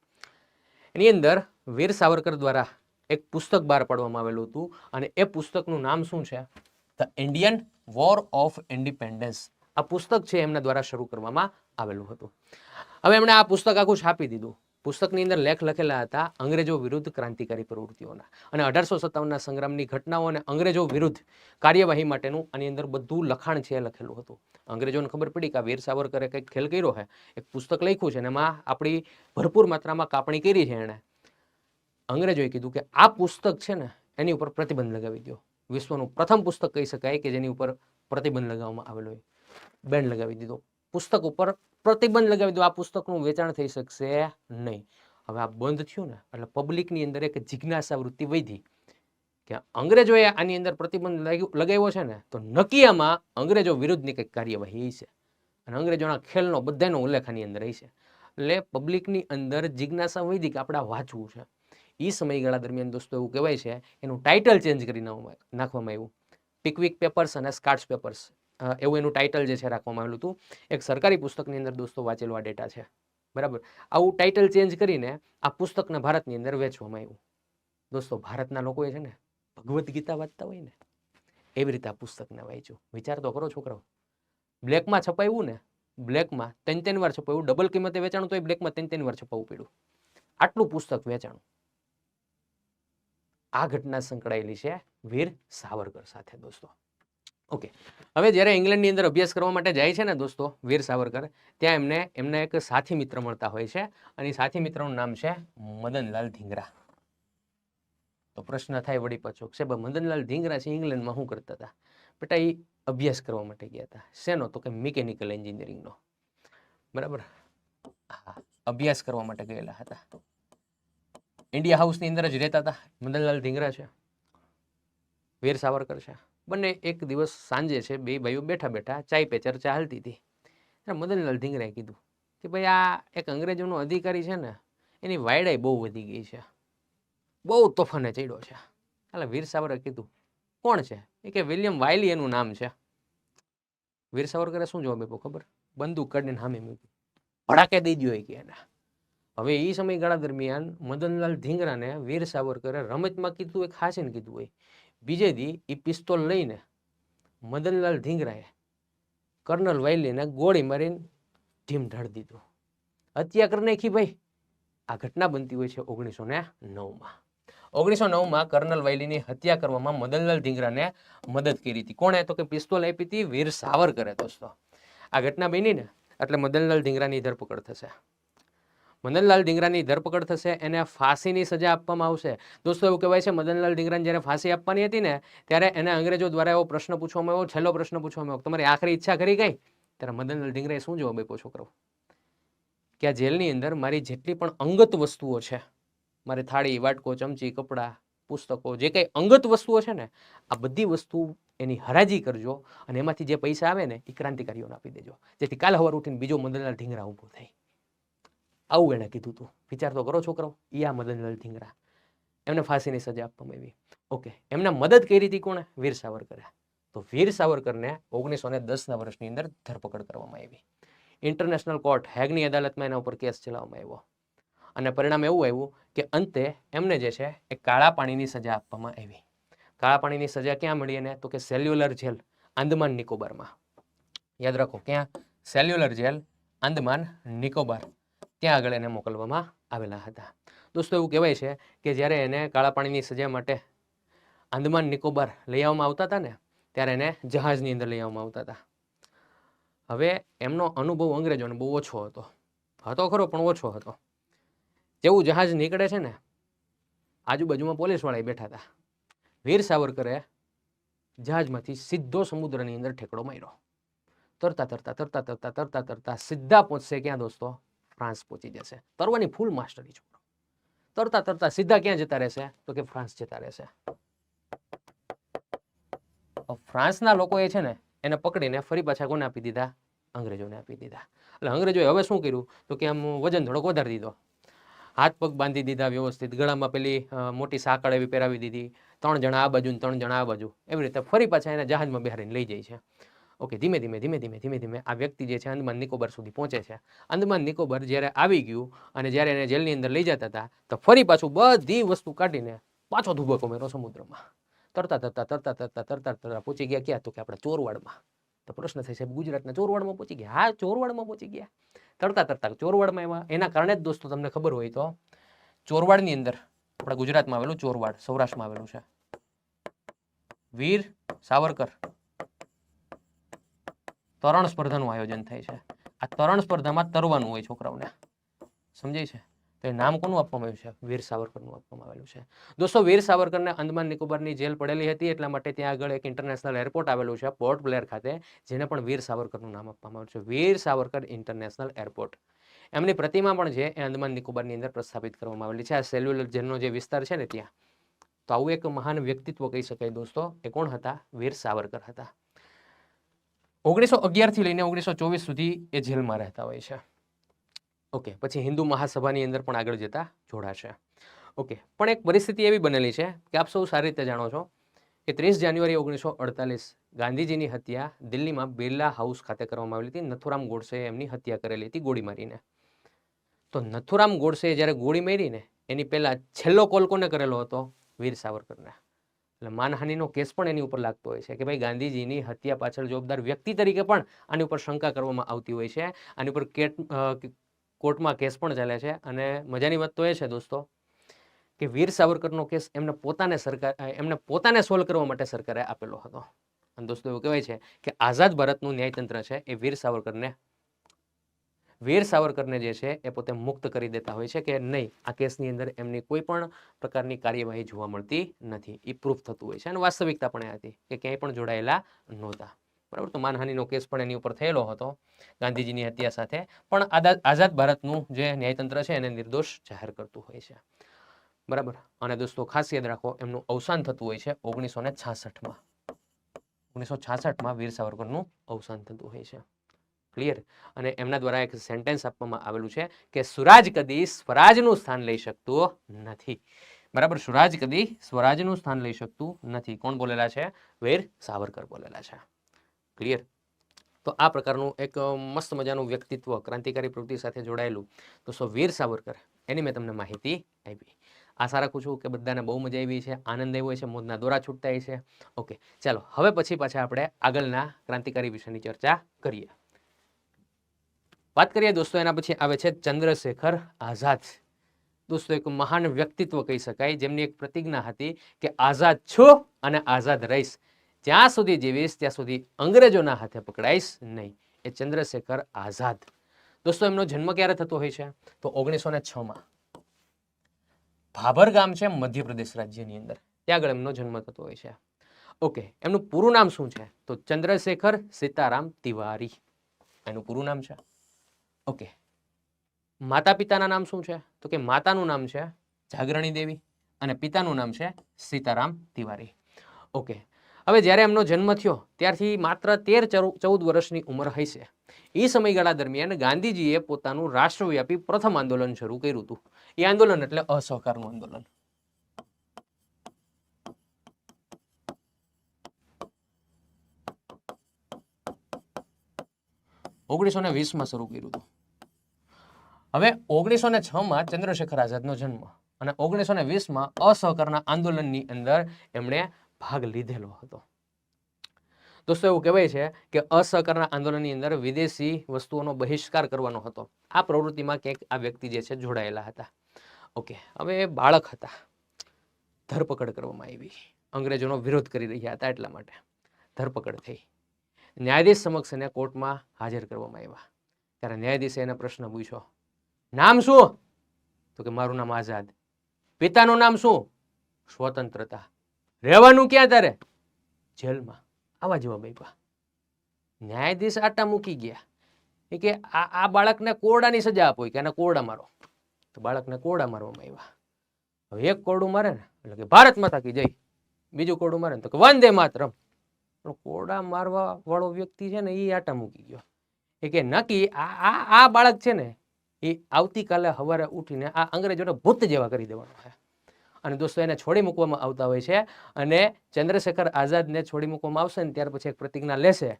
એની અંદર વીર સાવરકર દ્વારા એક પુસ્તક બહાર પાડવામાં આવેલું હતું અને એ પુસ્તકનું નામ શું છે? The Indian war of independence. આ પુસ્તક છે એમના દ્વારા શરૂ કરવામાં આવેલું હતું. હવે એમણે આ પુસ્તક આખું છાપી દીધું. પુસ્તકની અંદર લેખ લખેલા હતા અંગ્રેજો વિરુદ્ધ ક્રાંતિકારી પ્રવૃત્તિઓના અને 1857ના સંગ્રામની ઘટનાઓ અને અંગ્રેજો વિરુદ્ધ કાર્યવાહી માટેનું આની અંદર બધું લખાણ છે લખેલું હતું. અંગ્રેજોને ખબર પડી કે વીર સાવરકરે કંઈક ખેલ કર્યો છે, એક પુસ્તક લખ્યું છે અને એમાં આપણી ભરપૂર માત્રામાં કાપણી કરી છે એણે. અંગ્રેજોએ કીધું કે આ પુસ્તક છે ને એની ઉપર પ્રતિબંધ લગાવી દો. વિશ્વનું પ્રથમ પુસ્તક કહી શકાય કે જેની ઉપર પ્રતિબંધ લગાવવામાં આવેલો હોય. બેન લગાવી દીધો, પુસ્તક ઉપર પ્રતિબંધ લગાવી દો, આ પુસ્તકનું વેચાણ થઈ શકશે નહીં. હવે આ બંધ થયું ને એટલે પબ્લિકની અંદર એક જિજ્ઞાસા વૃત્તિ વધી કે અંગ્રેજોએ આની અંદર પ્રતિબંધ લગાવ્યો છે ને તો નકીયામાં અંગ્રેજો વિરુદ્ધની કંઈક કાર્યવાહી છે અને અંગ્રેજોના ખેલનો બધાનો ઉલ્લેખ આની અંદર છે. એટલે પબ્લિકની અંદર જિજ્ઞાસા વધી કે આપણે વાંચવું છે. એ સમયગાળા દરમિયાન દોસ્તો એવું કહેવાય છે એનું ટાઇટલ ચેન્જ કરી નાખવામાં આવ્યું. પિકવિક પેપર્સ અને સ્કાટ્સ પેપર્સ એવું એનું ટાઇટલ જે છે રાખવામાં આવેલું હતું. એક સરકારી પુસ્તકની અંદર દોસ્તો વાંચેલો આ ડેટા છે. બરાબર, આવું ટાઇટલ ચેન્જ કરીને આ પુસ્તકને ભારતની અંદર વેચવામાં આવ્યું. દોસ્તો, ભારતના લોકોએ છે ને ભગવદ્ ગીતા વાંચતા હોય ને એવી રીતે આ પુસ્તકને વાંચ્યું. વિચાર તો કરો છોકરાઓ, બ્લેકમાં છપાયું ને, બ્લેકમાં 3 વાર છપાયું, ડબલ કિંમતે વેચાણું તો એ બ્લેકમાં 3 વાર છપાવવું પડ્યું. આટલું પુસ્તક વેચાણું. આ ઘટના સંકળાયેલી છે વીર સાવરકર સાથે દોસ્તો. ઓકે, હવે જ્યારે ઇંગ્લેન્ડની અંદર અભ્યાસ કરવા માટે જાય છે ને દોસ્તો વીર સાવરકર, ત્યાં એમના એક સાથી મિત્ર મળતા હોય છે અને સાથી મિત્રનું નામ છે મદનલાલ ધીંગરા. તો પ્રશ્ન થાય વળી પાછો કે મદનલાલ ધીંગરા છે ઇંગ્લેન્ડમાં શું કરતા હતા? બેટા એ અભ્યાસ કરવા માટે ગયા હતા. શેનો? તો કે મિકેનિકલ એન્જિનિયરિંગનો. બરાબર, હા, અભ્યાસ કરવા માટે ગયેલા હતા. ઇન્ડિયા હાઉસની અંદર જ રહેતા હતા મદનલાલ ધીંગરા છે, વીર સાવરકર છે. બંને એક દિવસ સાંજે છે બે ભાઈઓ બેઠા બેઠા ચાય પે ચર્ચા હાલતી હતી. મદનલાલ ધીંગરાએ કીધું કે ભાઈ આ એક અંગ્રેજોનો અધિકારી છે ને એની વાયડાઈ બહુ વધી ગઈ છે, બહુ તોફાને ચડ્યો છે. એટલે વીર સાવરકરે કીધું કોણ છે? એ કે વિલિયમ વાયલી એનું નામ છે. વીર સાવરકરે શું જવાબ આપ્યો ખબર? બંદૂક કાઢીને સામે મૂકી, ભડાકે દઈ દો કે એને. હવે એ સમયગાળા દરમિયાન મદનલાલ ધીંગરાને વીર સાવરકરે રમતમાં કીધું એક હાસીને કીધું હોય. બીજે દી એ પિસ્તોલ લઈને મદનલાલ ધીંગરાએ કર્નલ વાયલીને ગોળી મારીને ઢીમ ઢાળી દીધું, હત્યા કરી નાખી ભાઈ. આ ઘટના બનતી હોય છે 1909માં. 1909માં કર્નલ વાયલીની હત્યા કરવામાં મદનલાલ ધીંગરાને મદદ કરી હતી. કોણે? તો કે પિસ્તોલ આપી હતી વીર સાવરકરે. દોસ્તો આ ઘટના બની ને એટલે મદનલાલ ધીંગરાની ધરપકડ થશે. મદનલાલ ધીંગરાની ધરપકડ થશે, એને ફાંસીની સજા આપવામાં આવશે. દોસ્તો એવું કહેવાય છે મદનલાલ ધીંગરાને જ્યારે ફાંસી આપવાની હતી ને ત્યારે એને અંગ્રેજો દ્વારા એવો પ્રશ્ન પૂછવામાં આવ્યો, છેલ્લો પ્રશ્ન પૂછવામાં આવ્યો, તમારી આખરી ઈચ્છા કરી ગઈ? ત્યારે મદનલાલ ધીંગરાએ શું જવાબ આપ્યો છોકરો? કે આ જેલની અંદર મારી જેટલી પણ અંગત વસ્તુઓ છે, મારે થાળી, વાટકો, ચમચી, કપડાં, પુસ્તકો, જે કંઈ અંગત વસ્તુઓ છે ને આ બધી વસ્તુ એની હરાજી કરજો અને એમાંથી જે પૈસા આવે ને એ ક્રાંતિકારીઓને આપી દેજો, જેથી કાલ સવાર ઉઠીને બીજો મદનલાલ ધીંગરા ઊભો થાય. આવું એણે કીધું હતું. વિચાર તો કરો છોકરાઓ, એ આ મદનલાલ ધીંગરા, એમને ફાંસીની સજા આપવામાં આવી. ઓકે, એમને મદદ કરી હતી કોણે? વીર સાવરકરે. તો વીર સાવરકરને 1910ના વર્ષની અંદર ધરપકડ કરવામાં આવી. ઇન્ટરનેશનલ કોર્ટ હેગની અદાલતમાં એના ઉપર કેસ ચલાવવામાં આવ્યો અને પરિણામ એવું આવ્યું કે અંતે એમને જે છે એ કાળા પાણીની સજા આપવામાં આવી. કાળા પાણીની સજા ક્યાં મળી એને? તો કે સેલ્યુલર જેલ આંદમાન નિકોબારમાં. યાદ રાખો, ક્યાં? સેલ્યુલર જેલ આંદમાન નિકોબાર, ત્યાં આગળ એને મોકલવામાં આવેલા હતા. દોસ્તો એવું કહેવાય છે કે જ્યારે એને કાળા પાણીની સજા માટે આંદમાન નિકોબાર લઈ આવવામાં આવતા હતા ને ત્યારે એને જહાજની અંદર લઈ આવવામાં આવતા હતા. હવે એમનો અનુભવ અંગ્રેજોને બહુ ઓછો હતો, હતો ખરો પણ ઓછો હતો. જેવું જહાજ નીકળે છે ને આજુબાજુમાં પોલીસવાળા બેઠા હતા. વીર સાવરકરે જહાજમાંથી સીધો સમુદ્રની અંદર ઠેકડો માર્યો. તરતા તરતા તરતા તરતા તરતા તરતા સીધા પહોંચશે ક્યાં દોસ્તો? ફ્રાન્સ પહોંચી જશે. તરવાની ફૂલ માસ્ટરી છોકરો. તરતા તરતા સીધા ક્યાં જતા રહેશે? તો કે ફ્રાન્સ જતા રહેશે. ફ્રાન્સના લોકોએ છે ને એને પકડીને ફરી પાછા કોને આપી દીધા? અંગ્રેજોને આપી દીધા. એટલે અંગ્રેજોએ હવે શું કર્યું? તો કે આમ વજન થોડોક વધારી દીધો, હાથ પગ બાંધી દીધા વ્યવસ્થિત, ગળામાં પેલી મોટી સાંકળ એવી પહેરાવી દીધી, 3 જણા આ બાજુ ને 3 જણા આ બાજુ, એવી રીતે ફરી પાછા એને જહાજમાં બેહારીને લઈ જાય છે. ઓકે, ધીમે ધીમે આ વ્યક્તિ જે છે આંદમાન નિકોબાર સુધી પહોંચે છે. આંદમાન નિકોબાર જ્યારે આવી ગયું અને જ્યારે એને જેલની અંદર લઈ જતા હતા તો ફરી પાછું બધી વસ્તુ કાઢીને પાછો ધુબકો મેળો સમુદ્રમાં. તરતા તરતા તરતા તરતા તરતા તરતા પહોંચી ગયા ક્યાં? તો કે આપણે ચોરવાડમાં. તો પ્રશ્ન થાય સાહેબ ગુજરાતના ચોરવાડમાં પહોંચી ગયા? હા, ચોરવાડમાં પહોંચી ગયા. તરતા તરતા ચોરવાડમાં એમાં એના કારણે જ દોસ્તો તમને ખબર હોય તો ચોરવાડની અંદર આપણા ગુજરાતમાં આવેલું ચોરવાડ સૌરાષ્ટ્રમાં આવેલું છે. વીર સાવરકર તરણ સ્પર્ધાનું આયોજન થાય છે. આ તરણ સ્પર્ધામાં તરવાનું હોય છોકરાઓને, સમજાય છે? તો એ નામ કોનું આપવામાં આવ્યું છે? વીર સાવરકરનું આપવામાં આવેલું છે. દોસ્તો વીર સાવરકરને આંદમાન નિકોબારની જેલ પડેલી હતી એટલા માટે ત્યાં આગળ એક ઇન્ટરનેશનલ એરપોર્ટ આવેલું છે પોર્ટ બ્લેર ખાતે, જેને પણ વીર સાવરકરનું નામ આપવામાં આવ્યું છે, વીર સાવરકર ઇન્ટરનેશનલ એરપોર્ટ. એમની પ્રતિમા પણ છે એ આંદમાન નિકોબારની અંદર પ્રસ્થાપિત કરવામાં આવેલી છે. આ સેલ્યુલર જેલનો જે વિસ્તાર છે ને ત્યાં. તો આવું એક મહાન વ્યક્તિત્વ કહી શકાય દોસ્તો. એ કોણ હતા? વીર સાવરકર હતા. 1911થી લઈને 1924 સુધી એ જેલમાં રહેતા હોય છે. ઓકે, પછી હિન્દુ મહાસભાની અંદર પણ આગળ જતા જોડાશે. ઓકે, પણ એક પરિસ્થિતિ એવી બનેલી છે કે આપ સૌ સારી રીતે જાણો છો કે 30 જાન્યુઆરી 1948 ગાંધીજીની હત્યા દિલ્હીમાં બિરલા હાઉસ ખાતે કરવામાં આવેલી હતી. નથુરામ ગોડસેએ એમની હત્યા કરેલી હતી ગોળી મારીને. તો નથુરામ ગોડસેએ જ્યારે ગોળી મારીને એની પહેલા છેલ્લો કોલ કોને કરેલો હતો? વીર સાવરકરને. એટલે માનહાનિનો કેસ પણ એની ઉપર લાગતો હોય છે કે ભાઈ ગાંધીજીની હત્યા પાછળ જવાબદાર વ્યક્તિ તરીકે પણ આની ઉપર શંકા કરવામાં આવતી હોય છે. આની ઉપર કોર્ટમાં કેસ પણ ચાલે છે અને મજાની વાત તો એ છે દોસ્તો કે વીર સાવરકરનો કેસ એમને પોતાને સોલ્વ કરવા માટે સરકારે આપેલો હતો અને દોસ્તો એવું કહેવાય છે કે આઝાદ ભારતનું ન્યાયતંત્ર છે એ વીર સાવરકરને જે છે એ પોતે મુક્ત કરી દેતા હોય છે કે નહીં, આ કેસની અંદર એમની કોઈ પણ પ્રકારની કાર્યવાહી જોવા મળતી નથી. એ પ્રૂફ થતું હોય છે અને વાસ્તવિકતા પણ એ હતી કે ક્યાંય પણ જોડાયેલા નહોતા. બરાબર. તો માનહાનિનો કેસ પણ એની ઉપર થયેલો હતો ગાંધીજીની હત્યા સાથે, પણ આઝાદ ભારતનું જે ન્યાયતંત્ર છે એને નિર્દોષ જાહેર કરતું હોય છે. બરાબર. અને દોસ્તો ખાસ યાદ રાખો, એમનું અવસાન થતું હોય છે 1966માં. 1966માં વીર સાવરકરનું અવસાન થતું હોય છે. ક્લિયર. અને એમના દ્વારા એક સેન્ટેન્સ આપવામાં આવેલું છે કે સુરાજ કદી સ્વરાજનું સ્થાન લઈ શકતું નથી. બરાબર. સુરાજ કદી સ્વરાજનું સ્થાન લઈ શકતું નથી. કોણ બોલેલા છે? વીર સાવરકર બોલેલા છે. ક્લિયર. તો આ પ્રકારનું એક મસ્ત મજાનું વ્યક્તિત્વ ક્રાંતિકારી પ્રવૃત્તિ સાથે જોડાયેલું તો વીર સાવરકર, એની મેં તમને માહિતી આપી. આશા રાખું છું કે બધાને બહુ મજા આવી છે, આનંદ આવ્યો છે, મોજના દોરા છૂટતા છે. ઓકે, ચાલો હવે પછી પાછા આપણે આગળના ક્રાંતિકારી વિષયની ચર્ચા કરીએ. વાત કરીએ દોસ્તો, એના પછી આવે છે ચંદ્રશેખર આઝાદ. દોસ્તો એક મહાન વ્યક્તિત્વ કહી શકાય, જેમની એક પ્રતિજ્ઞા હતી કે આઝાદ છું અને આઝાદ રહીશ, જ્યાં સુધી જીવીશ ત્યાં સુધી અંગ્રેજોના હાથે પકડાઈશ નહીં. એ ચંદ્રશેખર આઝાદ. દોસ્તો એમનો જન્મ ક્યારે થતો હોય છે? તો 1906માં. ભાભર ગામ છે મધ્યપ્રદેશ રાજ્યની અંદર, ત્યાં આગળ એમનો જન્મ થતો હોય છે. ઓકે, એમનું પૂરું નામ શું છે? તો ચંદ્રશેખર સીતારામ તિવારી એનું પૂરું નામ છે. ઓકે, માતા પિતાના નામ શું છે? તો કે માતાનું નામ છે જાગરણી દેવી અને પિતાનું નામ છે સીતારામ તિવારી. ઓકે, હવે જ્યારે એમનો જન્મ થયો ત્યારથી માત્ર 13-14 વર્ષની ઉંમર હશે. એ સમયગાળા દરમિયાન ગાંધીજીએ પોતાનું રાષ્ટ્રવ્યાપી પ્રથમ આંદોલન શરૂ કર્યું હતું. એ આંદોલન એટલે અસહકારનું આંદોલન. માં શરૂ કર્યું હતું. હવે 1906માં ચંદ્રશેખર આઝાદનો જન્મ અને 1920માં અસહકારના આંદોલનની અંદર એમણે ભાગ લીધેલો હતો. દોસ્તો એવું કહેવાય છે કે અસહકારના આંદોલનની અંદર વિદેશી વસ્તુઓનો બહિષ્કાર કરવાનો હતો. આ પ્રવૃત્તિમાં ક્યાંક આ વ્યક્તિ જે છે જોડાયેલા હતા. ઓકે, હવે બાળક હતા, ધરપકડ કરવામાં આવી, અંગ્રેજોનો વિરોધ કરી રહ્યા હતા એટલા માટે ધરપકડ થઈ. ન્યાયાધીશ સમક્ષ એને કોર્ટમાં હાજર કરવામાં આવ્યા. ત્યારે ન્યાયાધીશે એને પ્રશ્ન પૂછ્યો, નામ શું? તો કે મારું નામ આઝાદ. પિતાનું નામ શું? સ્વતંત્રતા. રહેવાનું ક્યાં તારે? જેલમાં. આવા જવાબ આપ્યા. ન્યાયાધીશ આટા મૂકી ગયા. એ કે આ બાળકને કોરડાની સજા આપો કે એને કોરડા મારો. તો બાળકને કોરડા મારવામાં આવ્યા. હવે એક કોરડું મારે ને એટલે કે ભારત માતા કી જય, બીજું કોરડું મારે ને તો કે વંદે માતરમ. કોરડા મારવા વાળો વ્યક્તિ છે ને એ આટા મૂકી ગયો. એ કે નક્કી આ બાળક છે ને એ આવતીકાલે સવારે ઉઠીને આ અંગ્રેજોને ભૂત જેવા કરી દેવાનો છે. અને દોસ્તો એને છોડી મૂકવામાં આવતા હોય છે અને ચંદ્રશેખર આઝાદને છોડી મૂકવામાં આવશે ને ત્યાર પછી એક પ્રતિજ્ઞા લેશે,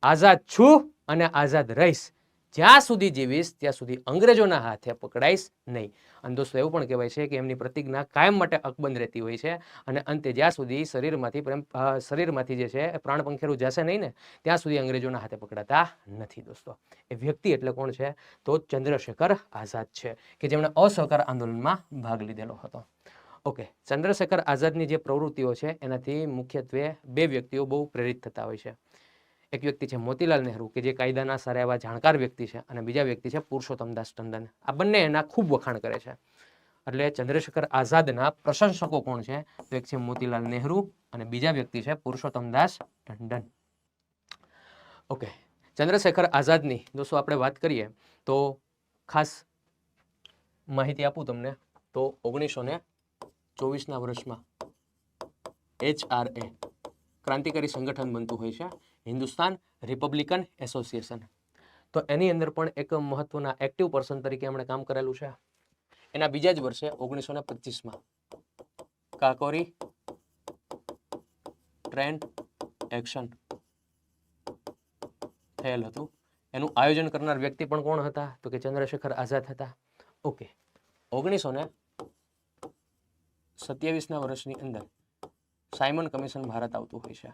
આઝાદ છું અને આઝાદ રહીશ, જ્યાં સુધી જીવીશ ત્યાં સુધી અંગ્રેજોના હાથે પકડાઈશ નહીં. અને દોસ્તો એવું પણ કહેવાય છે કે એમની પ્રતિજ્ઞા કાયમ માટે અકબંધ રહેતી હોય છે અને અંતે જ્યાં સુધી શરીરમાંથી જે છે પ્રાણ પંખેરું જશે નહીં ને ત્યાં સુધી અંગ્રેજોના હાથે પકડાતા નથી. દોસ્તો એ વ્યક્તિ એટલે કોણ છે? તો ચંદ્રશેખર આઝાદ છે કે જેમણે અસહકાર આંદોલનમાં ભાગ લીધેલો હતો. ઓકે, ચંદ્રશેખર આઝાદની જે પ્રવૃત્તિઓ છે એનાથી મુખ્યત્વે બે વ્યક્તિઓ બહુ પ્રેરિત થતા હોય છે. એક વ્યક્તિ છે મોતીલાલ નહેરુ કે જે કાયદાના સારા એવા જાણકાર વ્યક્તિ છે અને બીજા વ્યક્તિ છે પુરુષોત્તમદાસ ટંડન. આ બંને એના ખૂબ વખાણ કરે છે. એટલે ચંદ્રશેખર આઝાદના પ્રશંસકો કોણ છે? તો એક છે મોતીલાલ નહેરુ અને બીજા વ્યક્તિ છે પુરુષોત્તમદાસ ટંડન. ઓકે, ચંદ્રશેખર આઝાદની દોસ્તો આપણે વાત કરીએ તો ખાસ માહિતી આપું તમને તો 1924ના વર્ષમાં HRA ક્રાંતિકારી સંગઠન બનતું હોય છે, હિન્દુસ્તાન રિપબ્લિકન એસોસિએશન. તો એની અંદર પણ એક મહત્વના એક્ટિવ પર્સન તરીકે એમણે કામ કરેલું છે. એના બીજા જ વર્ષે 1925માં કાકોરી ટ્રેન્ડ એક્શન થયેલ હતું. એનું આયોજન કરનાર વ્યક્તિ પણ કોણ હતા? તો કે ચંદ્રશેખર આઝાદ હતા. ઓકે, 1927ના વર્ષની અંદર સાયમન કમિશન ભારત આવતું હોય છે.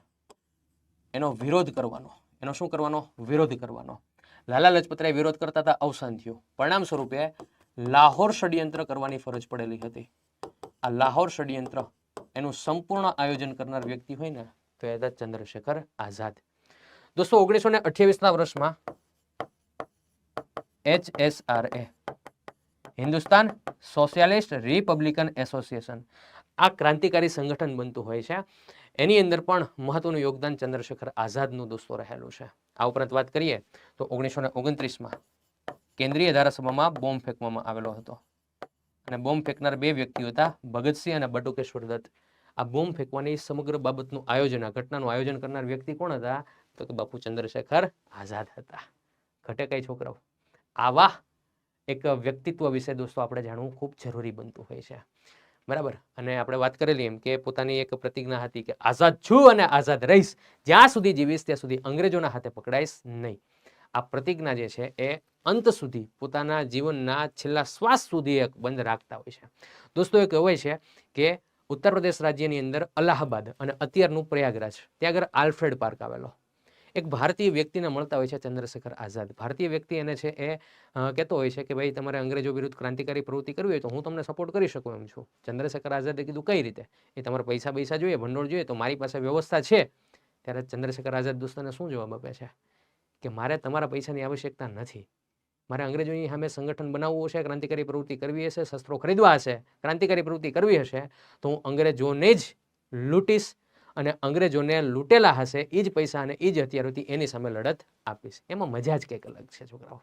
એનો વિરોધ કરવાનો, એનો શું કરવાનો? વિરોધ કરવાનો. લાલા લજપતરાય વિરોધ કરતા હતા, અવસાન થયું. પરિણામ સ્વરૂપે લાહોર ષડયંત્ર કરવાની ફરજ પડેલી હતી. આ લાહોર ષડયંત્ર એનું સંપૂર્ણ આયોજન કરનાર વ્યક્તિ હોય ને તો એ હતા ચંદ્રશેખર આઝાદ. દોસ્તો 1928ના વર્ષમાં HSRA Hindustan socialist Republican association આ ક્રાંતિકારી સંગઠન બનતું હોય છે. એની અંદર પણ મહત્વનું યોગદાન ચંદ્રશેખર આઝાદનું દોસ્તો રહેલું છે. આ ઉપરાંત વાત કરીએ તો 1929માં કેન્દ્રીય ધારાસભામાં બોમ્બ ફેંકવામાં આવેલો હતો અને બોમ્બ ફેંકનાર બે વ્યક્તિઓ હતા ભગતસિંહ અને બટુકેશ્વર દત્ત. આ બોમ્બ ફેંકવાની સમગ્ર બાબતનું આયોજન, આ ઘટનાનું આયોજન કરનાર વ્યક્તિ કોણ હતા? તો કે બાપુ ચંદ્રશેખર આઝાદ હતા. ઘટે કઈ છોકરાઓ, આવા એક વ્યક્તિત્વ વિશે દોસ્તો આપણે જાણવું ખૂબ જરૂરી બનતું હોય છે. બરાબર. અને આપણે વાત કરેલી એમ કે પોતાની એક પ્રતિજ્ઞા હતી કે આઝાદ છું અને આઝાદ રહીશ, જ્યાં સુધી જીવીશ ત્યાં સુધી અંગ્રેજોના હાથે પકડાઈશ નહીં. આ પ્રતિજ્ઞા જે છે એ અંત સુધી પોતાના જીવનના છેલ્લા શ્વાસ સુધી એક બંધ રાખતા હોય છે. દોસ્તો એ કહેવાય છે કે ઉત્તર પ્રદેશ રાજ્યની અંદર અલ્હાબાદ અને અત્યારનું પ્રયાગરાજ, ત્યાં આગળ આલ્ફ્રેડ પાર્ક આવેલો. એક ભારતીય વ્યક્તિને મળતા હોય છે ચંદ્રશેખર આઝાદ. ભારતીય વ્યક્તિ એને છે એ કહેતો હોય છે કે ભાઈ તમારે અંગ્રેજો વિરુદ્ધ ક્રાંતિકારી પ્રવૃત્તિ કરવી હોય તો હું તમને સપોર્ટ કરી શકું એમ છું. ચંદ્રશેખર આઝાદે કીધું કઈ રીતે? એ તમારે પૈસા જોઈએ, ભંડોળ જોઈએ તો મારી પાસે વ્યવસ્થા છે. ત્યારે ચંદ્રશેખર આઝાદ દોસ્તોને શું જવાબ આપે છે કે મારે તમારા પૈસાની આવશ્યકતા નથી. મારે અંગ્રેજોની સામે સંગઠન બનાવવું હશે, ક્રાંતિકારી પ્રવૃત્તિ કરવી હશે, શસ્ત્રો ખરીદવા હશે, ક્રાંતિકારી પ્રવૃત્તિ કરવી હશે તો હું અંગ્રેજોને જ લૂંટીશ અને અંગ્રેજોને લૂંટેલા હશે એ જ પૈસા અને એ જ હથિયારોથી એની સામે લડત આપીશ. એમાં મજા જ કંઈક અલગ છે છોકરાઓ,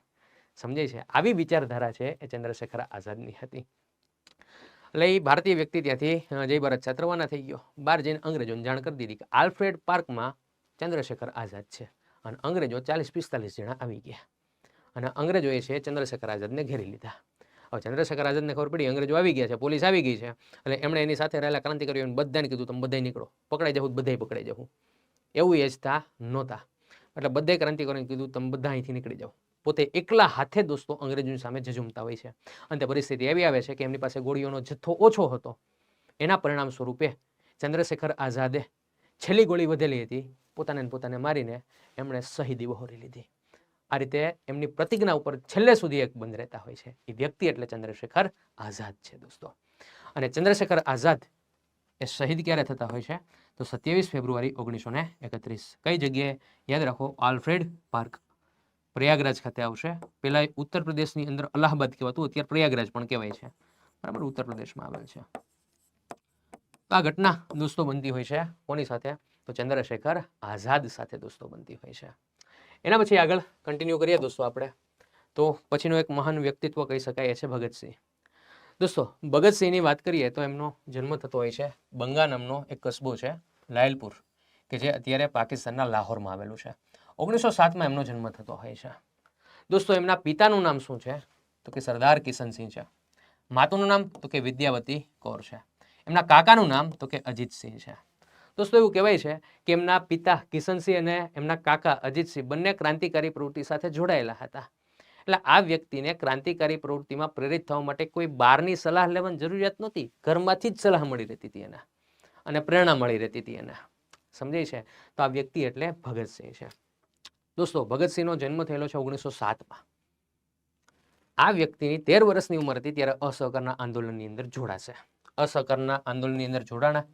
સમજાય છે? આવી વિચારધારા છે એ ચંદ્રશેખર આઝાદની હતી. એટલે એ ભારતીય વ્યક્તિ ત્યાંથી જય ભારત છત્ર રવાના થઈ ગયો. બહાર જઈને અંગ્રેજોને જાણ કરી દીધી કે આલ્ફ્રેડ પાર્કમાં ચંદ્રશેખર આઝાદ છે. અને અંગ્રેજો 40-45 જણા આવી ગયા અને અંગ્રેજોએ છે ચંદ્રશેખર આઝાદને ઘેરી લીધા. હવે ચંદ્રશેખર આઝાદને ખબર પડી અંગ્રેજો આવી ગયા છે, પોલીસ આવી ગઈ છે, એટલે એમણે એની સાથે રહેલા ક્રાંતિકારીઓને બધાને કીધું તમે બધાય નીકળો, પકડાઈ જવું બધાય પકડાઈ જવું. એવું ઈચ્છતા નહોતા એટલે બધાય ક્રાંતિકારીઓને કીધું તમે બધા અહીંથી નીકળી જાઓ. પોતે એકલા હાથે દોસ્તો અંગ્રેજોની સામે ઝઝૂમતા હોય છે. અને તે પરિસ્થિતિ એવી આવે છે કે એમની પાસે ગોળીઓનો જથ્થો ઓછો હતો. એના પરિણામ સ્વરૂપે ચંદ્રશેખર આઝાદે છેલ્લી ગોળી વધેલી હતી પોતાને મારીને એમણે શહીદી વહોરી લીધી. આ રીતે એમની પ્રતિજ્ઞા ઉપર છેલ્લે સુધી એક બંધ રહેતા હોય છે. એ વ્યક્તિ એટલે ચંદ્રશેખર આઝાદ છે દોસ્તો. અને ચંદ્રશેખર આઝાદ એ શહીદ ક્યારે થતા હોય છે? તો 27 ફેબ્રુઆરી 1931. કઈ જગ્યાએ? યાદ રાખો, આલ્ફ્રેડ પાર્ક, પ્રયાગરાજ ખાતે આવશે. પહેલા ઉત્તર પ્રદેશની અંદર અલ્હાબાદ કહેવાતું, અત્યારે પ્રયાગરાજ પણ કહેવાય છે. બરાબર, ઉત્તર પ્રદેશમાં આવેલ છે. આ ઘટના દોસ્તો બનતી હોય છે કોની સાથે? તો ચંદ્રશેખર આઝાદ સાથે દોસ્તો બનતી હોય છે. એના પછી આગળ કન્ટિન્યુ કરીએ દોસ્તો આપણે, તો પછીનો એક મહાન વ્યક્તિત્વ કહી શકાય છે ભગતસિંહ. દોસ્તો ભગતસિંહની વાત કરીએ તો એમનો જન્મ થતો હોય છે બંગા નામનો એક કસ્બો છે લાયલપુર, કે જે અત્યારે પાકિસ્તાનના લાહોરમાં આવેલું છે. 1907માં એમનો જન્મ થતો હોય છે. દોસ્તો એમના પિતાનું નામ શું છે? તો કે સરદાર કિશનસિંહ છે. માતુનું નામ તો કે વિદ્યાવતી કૌર છે. એમના કાકાનું નામ તો કે અજીતસિંહ છે. દોસ્તો એવું કહેવાય છે કે એમના પિતા કિશનસિંહ અને એમના કાકા અજીતસિંહ બંને ક્રાંતિકારી પ્રવૃત્તિ સાથે જોડાયેલા હતા. એટલે આ વ્યક્તિને ક્રાંતિકારી પ્રવૃત્તિમાં પ્રેરિત થવા માટે કોઈ બહારની સલાહ લેવાની જરૂરિયાત નહોતી. ઘરમાંથી જ સલાહ મળી રહેતી હતી એને અને પ્રેરણા મળી રહેતી હતી એને, સમજાય છે? તો આ વ્યક્તિ એટલે ભગતસિંહ છે. દોસ્તો ભગતસિંહનો જન્મ થયેલો છે 1907માં. આ વ્યક્તિની 13 વર્ષની ઉંમર હતી ત્યારે અસહકારના આંદોલનની અંદર જોડાશે. અસહકારના આંદોલનની અંદર જોડાણા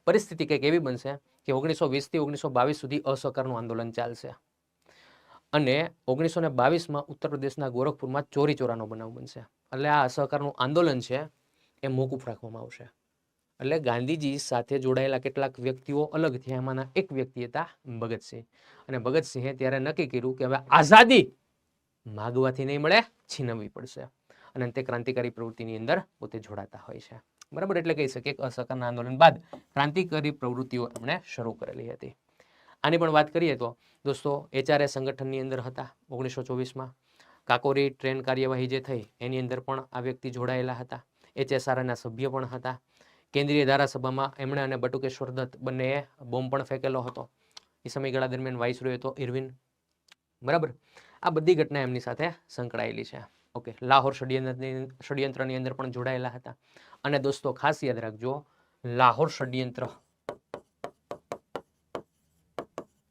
પરિસ્થિતિ કંઈક એવી બનશે કે 1920 થી 1922 સુધી અસહકારનું આંદોલન ચાલશે અને 1922માં ઉત્તર પ્રદેશના ગોરખપુરમાં ચોરી ચોરાનો બનાવ બનશે. એટલે આ અસહકારનું આંદોલન છે એ મોકૂફ રાખવામાં આવશે. એટલે ગાંધીજી સાથે જોડાયેલા કેટલાક વ્યક્તિઓ અલગ થયા. એમાંના એક વ્યક્તિ હતા ભગતસિંહ. અને ભગતસિંહે ત્યારે નક્કી કર્યું કે હવે આઝાદી માગવાથી નહીં મળે, છીનવવી પડશે. અને તે ક્રાંતિકારી પ્રવૃત્તિની અંદર પોતે જોડાતા હોય છે. બરાબર, એટલે કહી શકીએ કે અસહકારના આંદોલન બાદ ક્રાંતિકારી પ્રવૃત્તિઓ એમણે શરૂ કરેલી હતી. આની પણ વાત કરીએ તો દોસ્તો HRA સંગઠનની અંદર હતા 1924માં. કાકોરી ટ્રેન કાર્યવાહી જે થઈ એની અંદર પણ આ વ્યક્તિ જોડાયેલા હતા. HSRAના સભ્ય પણ હતા. કેન્દ્રીય ધારાસભામાં એમણે અને બટુકેશ્વર દત્ત બંનેએ બોમ્બ પણ ફેંકેલો હતો. એ સમયગાળા દરમિયાન વાઇસરોય હતો ઇરવિન. બરાબર, આ બધી ઘટના એમની સાથે સંકળાયેલી છે. ઓકે, લાહોર ષડયંત્રની અંદર પણ જોડાયેલા હતા. અને દોસ્તો ખાસ યાદ રાખજો, લાહોર ષડયંત્ર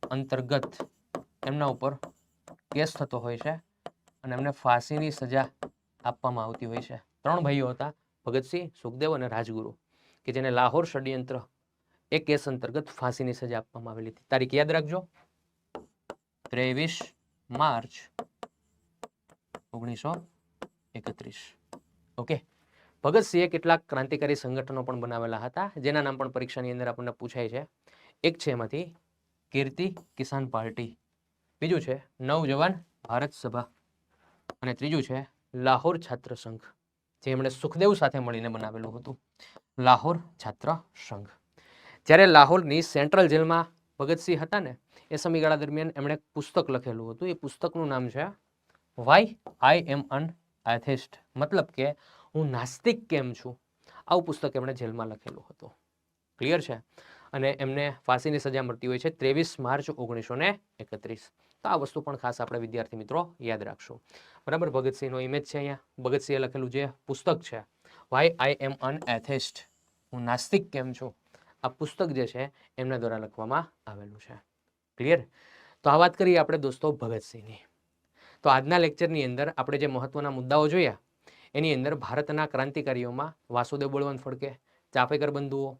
અંતર્ગત એમના ઉપર કેસ થતો હોય છે અને એમને ફાંસીની સજા આપવામાં આવતી હોય છે. 3 ભાઈઓ હતા, ભગતસિંહ, સુખદેવ અને રાજગુરુ, કે જેને લાહોર ષડયંત્ર એ કેસ અંતર્ગત ફાંસીની સજા આપવામાં આવેલી હતી. તારીખ યાદ રાખજો, 23 માર્ચ 1931. ઓકે. ભગતસિંહે કેટલાક ક્રાંતિકારી સંગઠનો પણ બનાવેલા હતા, જેના નામ પણ પરીક્ષાની અંદર આપણને પૂછાય છે. એક છે એમાંથી કીર્તિ કિસાન પાર્ટી, બીજું છે નવજવાન ભારત સભા, અને ત્રીજું છે લાહોર છાત્ર સંઘ, જે એમણે સુખદેવ સાથે મળીને બનાવેલું હતું, લાહોર છાત્ર સંઘ. જ્યારે લાહોરની સેન્ટ્રલ જેલમાં ભગતસિંહ હતા ને, એ સમયગાળા દરમિયાન એમણે એક પુસ્તક લખેલું હતું. એ પુસ્તકનું નામ છે વાય આઈ એમ અન એથિસ્ટ, મતલબ કે હું નાસ્તિક કેમ છું. આવું પુસ્તક એમણે જેલમાં લખેલું હતું. ક્લિયર છે? અને એમને ફાંસીની સજા મળતી હોય છે 23 માર્ચ 1931. તો આ વસ્તુ પણ ખાસ આપણે વિદ્યાર્થી મિત્રો યાદ રાખશું. બરાબર, ભગતસિંહનો ઇમેજ છે અહીંયા. ભગતસિંહે લખેલું જે પુસ્તક છે વાય આઈ એમ અન એથિસ્ટ, હું નાસ્તિક કેમ છું, આ પુસ્તક જે છે એમના દ્વારા લખવામાં આવેલું છે. ક્લિયર? તો આ વાત કરીએ આપણે દોસ્તો ભગતસિંહની. તો આજના લેક્ચરની અંદર આપણે જે મહત્વના મુદ્દાઓ જોયા, એની અંદર ભારતના ક્રાંતિકારીઓમાં વાસુદેવ બળવંત ફડકે, ચાપેકર બંધુઓ,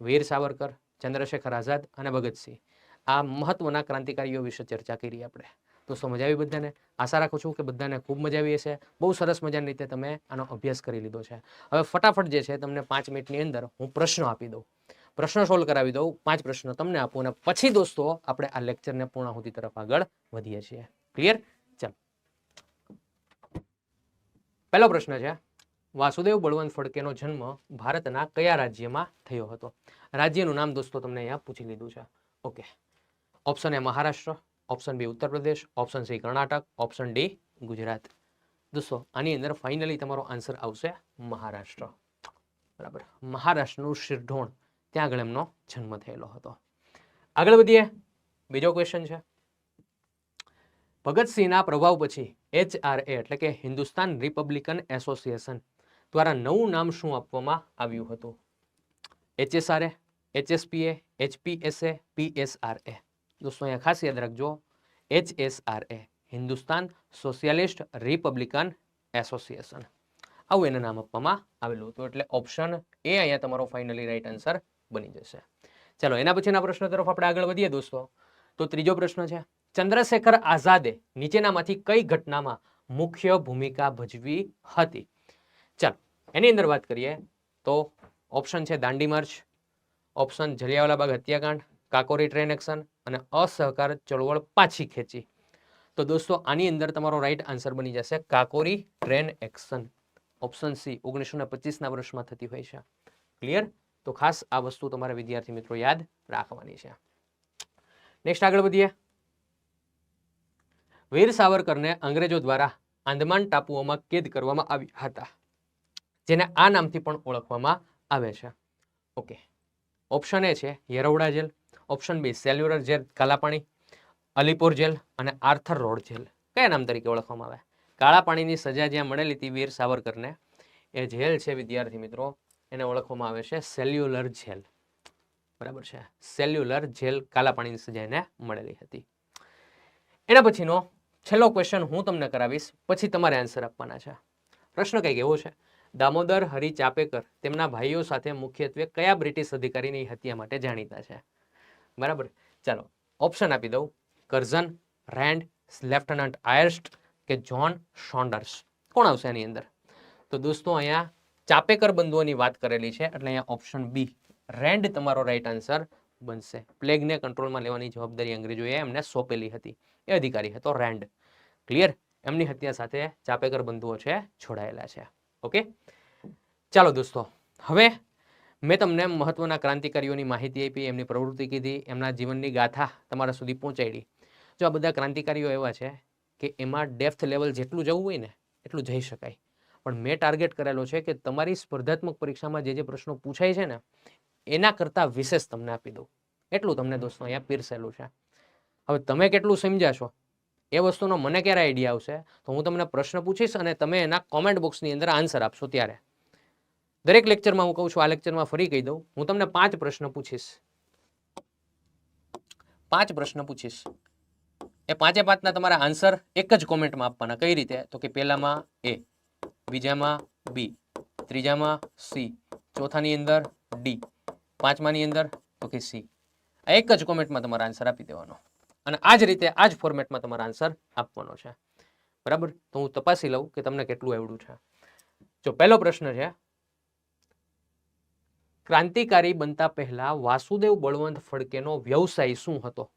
વીર સાવરકર, ચંદ્રશેખર આઝાદ અને ભગતસિંહ, આ મહત્વના ક્રાંતિકારીઓ વિશે ચર્ચા કરી આપણે. દોસ્તો મજા આવી બધાને? આશા રાખું છું કે બધાને ખૂબ મજા આવી હશે. બહુ સરસ મજાની રીતે તમે આનો અભ્યાસ કરી લીધો છે. હવે ફટાફટ જે છે તમને 5 મિનિટની અંદર હું પ્રશ્નો આપી દઉં, પ્રશ્ન સોલ્વ કરાવી દઉં. 5 પ્રશ્નો તમને આપું અને પછી દોસ્તો આપણે આ લેક્ચરને પૂર્ણાહુતિ તરફ આગળ વધીએ છીએ. ક્લિયર? ચાલો, પહેલો પ્રશ્ન છે, વાસુદેવ બળવંત ફડકેનો જન્મ ભારતના કયા રાજ્યમાં થયો હતો? રાજ્યનું નામ દોસ્તો તમને અહીંયા પૂછી લીધું છે. Okay. Option A Maharashtra, option B Uttar Pradesh, option C Karnataka, option D Gujarat. દોસ્તો આની અંદર ફાઇનલી તમારો આન્સર આવશે મહારાષ્ટ્ર. બરાબર, મહારાષ્ટ્રનું શિરઢોણ, ત્યાં આગળ એમનો જન્મ થયેલો હતો. આગળ વધીએ. બીજો ક્વેશ્ચન છે, ભગતસિંહના પ્રભાવ પછી HRA એટલે કે હિન્દુસ્તાન રિપબ્લિકન એસોસિએશન દ્વારા નવું નામ શું આપવામાં આવ્યું હતું? HSRA, HSPA, HPSA, PSRA. દોસ્તો અહીંયા ખાસ યાદ રાખજો, HSRA, Hindustan socialist Republican association, આવું એને નામ આપવામાં આવેલું હતું. એટલે ઓપ્શન એ અહીંયા તમારો ફાઇનલી રાઈટ આન્સર બની જશે. ચાલો, એના પછીના પ્રશ્ન તરફ આપણે આગળ વધીએ દોસ્તો. તો ત્રીજો પ્રશ્ન છે, ચંદ્રશેખર આઝાદે નીચેનામાંથી કઈ ઘટનામાં મુખ્ય ભૂમિકા ભજવી હતી? ચાલો, એની અંદર વાત કરીએ તો ઓપ્શન છે Dandi March, option Jallianwala Bagh હત્યાકાંડ, Kakori train action અને અસહકાર ચળવળ પાછી ખેંચી. તો દોસ્તો આની અંદર તમારો રાઈટ આન્સર બની જશે Kakori train action, option C 1925ના વર્ષમાં થતી હોય છે. ક્લિયર? તો ખાસ આ વસ્તુ તમારા વિદ્યાર્થી મિત્રો યાદ રાખવાની છે. નેક્સ્ટ આગળ વધીએ. વીર સાવરકરને અંગ્રેજો દ્વારા આંદમાન ટાપુઓમાં કેદ કરવામાં આવ્યા હતા, જેને આ નામથી પણ ઓળખવામાં આવે છે. ઓકે. ઓપ્શન એ છે Yerwada jail, option B cellular jail Kalapani, Alipur jail અને આર્થર રોડ જેલ. કયા નામ તરીકે ઓળખવામાં આવે? કાળા પાણીની સજા જ્યાં મળેલી હતી વીર સાવરકરને, એ જેલ છે વિદ્યાર્થી મિત્રો, એને ઓળખવામાં આવે છે સેલ્યુલર જેલ. બરાબર છે, સેલ્યુલર જેલ, કાલા પાણીની સજા એને મળેલી હતી. એના પછીનો છેલ્લો ક્વેશ્ચન હું તમને કરાવીશ, પછી તમારે આન્સર આપવાના છે. પ્રશ્ન કંઈક એવો છે, દામોદર હરી ચાપેકર તેમના ભાઈઓ સાથે મુખ્યત્વે કયા બ્રિટિશ અધિકારીની હત્યા માટે જાણીતા છે? બરાબર, ચાલો ઓપ્શન આપી દઉં, કર્ઝન, રેન્ડ, લેફ્ટનન્ટ આયર્સ્ટ કે જ્હોન સોન્ડર્સ. કોણ આવશે એની અંદર? તો દોસ્તો અહીંયા ચાપેકર બંધુઓની વાત કરેલી છે, એટલે અહીંયા ઓપ્શન બી રેન્ડ તમારો રાઈટ આન્સર બનશે. પ્લેગને કંટ્રોલમાં લેવાની જવાબદારી અંગ્રેજોએ એમને સોંપેલી હતી, એ અધિકારી હતો રેન્ડ. ક્લિયર? એમની હત્યા સાથે ચાપેકર બંધુઓ છે જોડાયેલા છે. ઓકે, ચાલો દોસ્તો, હવે મેં તમને મહત્વના ક્રાંતિકારીઓની માહિતી આપી, એમની પ્રવૃત્તિ કીધી, એમના જીવનની ગાથા તમારા સુધી પહોંચાડી. જો આ બધા ક્રાંતિકારીઓ એવા છે કે એમાં ડેપ્થ લેવલ જેટલું જવું હોય ને એટલું જઈ શકાય, પણ મેં ટાર્ગેટ કરેલો છે કે તમારી સ્પર્ધાત્મક પરીક્ષામાં જે પ્રશ્નો પૂછાય છે ને એના કરતાં વિશેષ તમને આપી દઉં, એટલું તમને દોસ્તો અહીંયા પીરસેલું છે. હવે તમે કેટલું સમજાશો એ વસ્તુનો મને ક્યારે આઈડિયા આવશે તો હું તમને પ્રશ્ન પૂછીશ અને તમે એના કોમેન્ટ બોક્સની અંદર આન્સર આપશો. ત્યારે દરેક લેક્ચરમાં હું કહું છું, આ લેક્ચરમાં ફરી કહી દઉં, હું તમને 5 પ્રશ્ન પૂછીશ. 5 પ્રશ્ન પૂછીશ, એ 5-5ના તમારા આન્સર એક જ કોમેન્ટમાં આપવાના. કઈ રીતે? તો કે પહેલામાં એ, બીજામાં બી, ત્રીજામાં સી, ચોથાની અંદર ડી, પાંચમાની અંદર તો કે સી. એક જ કોમેન્ટમાં તમારે આન્સર આપી દેવાનો અને આ જ રીતે આ જ ફોર્મેટમાં તમારે આન્સર આપવાનો છે. બરાબર, તો હું તપાસી લઉં કે તમને કેટલું આવડ્યું છે. જો પહેલો પ્રશ્ન છે, ક્રાંતિકારી બનતા પહેલા વાસુદેવ બળવંત ફડકેનો વ્યવસાય શું હતો?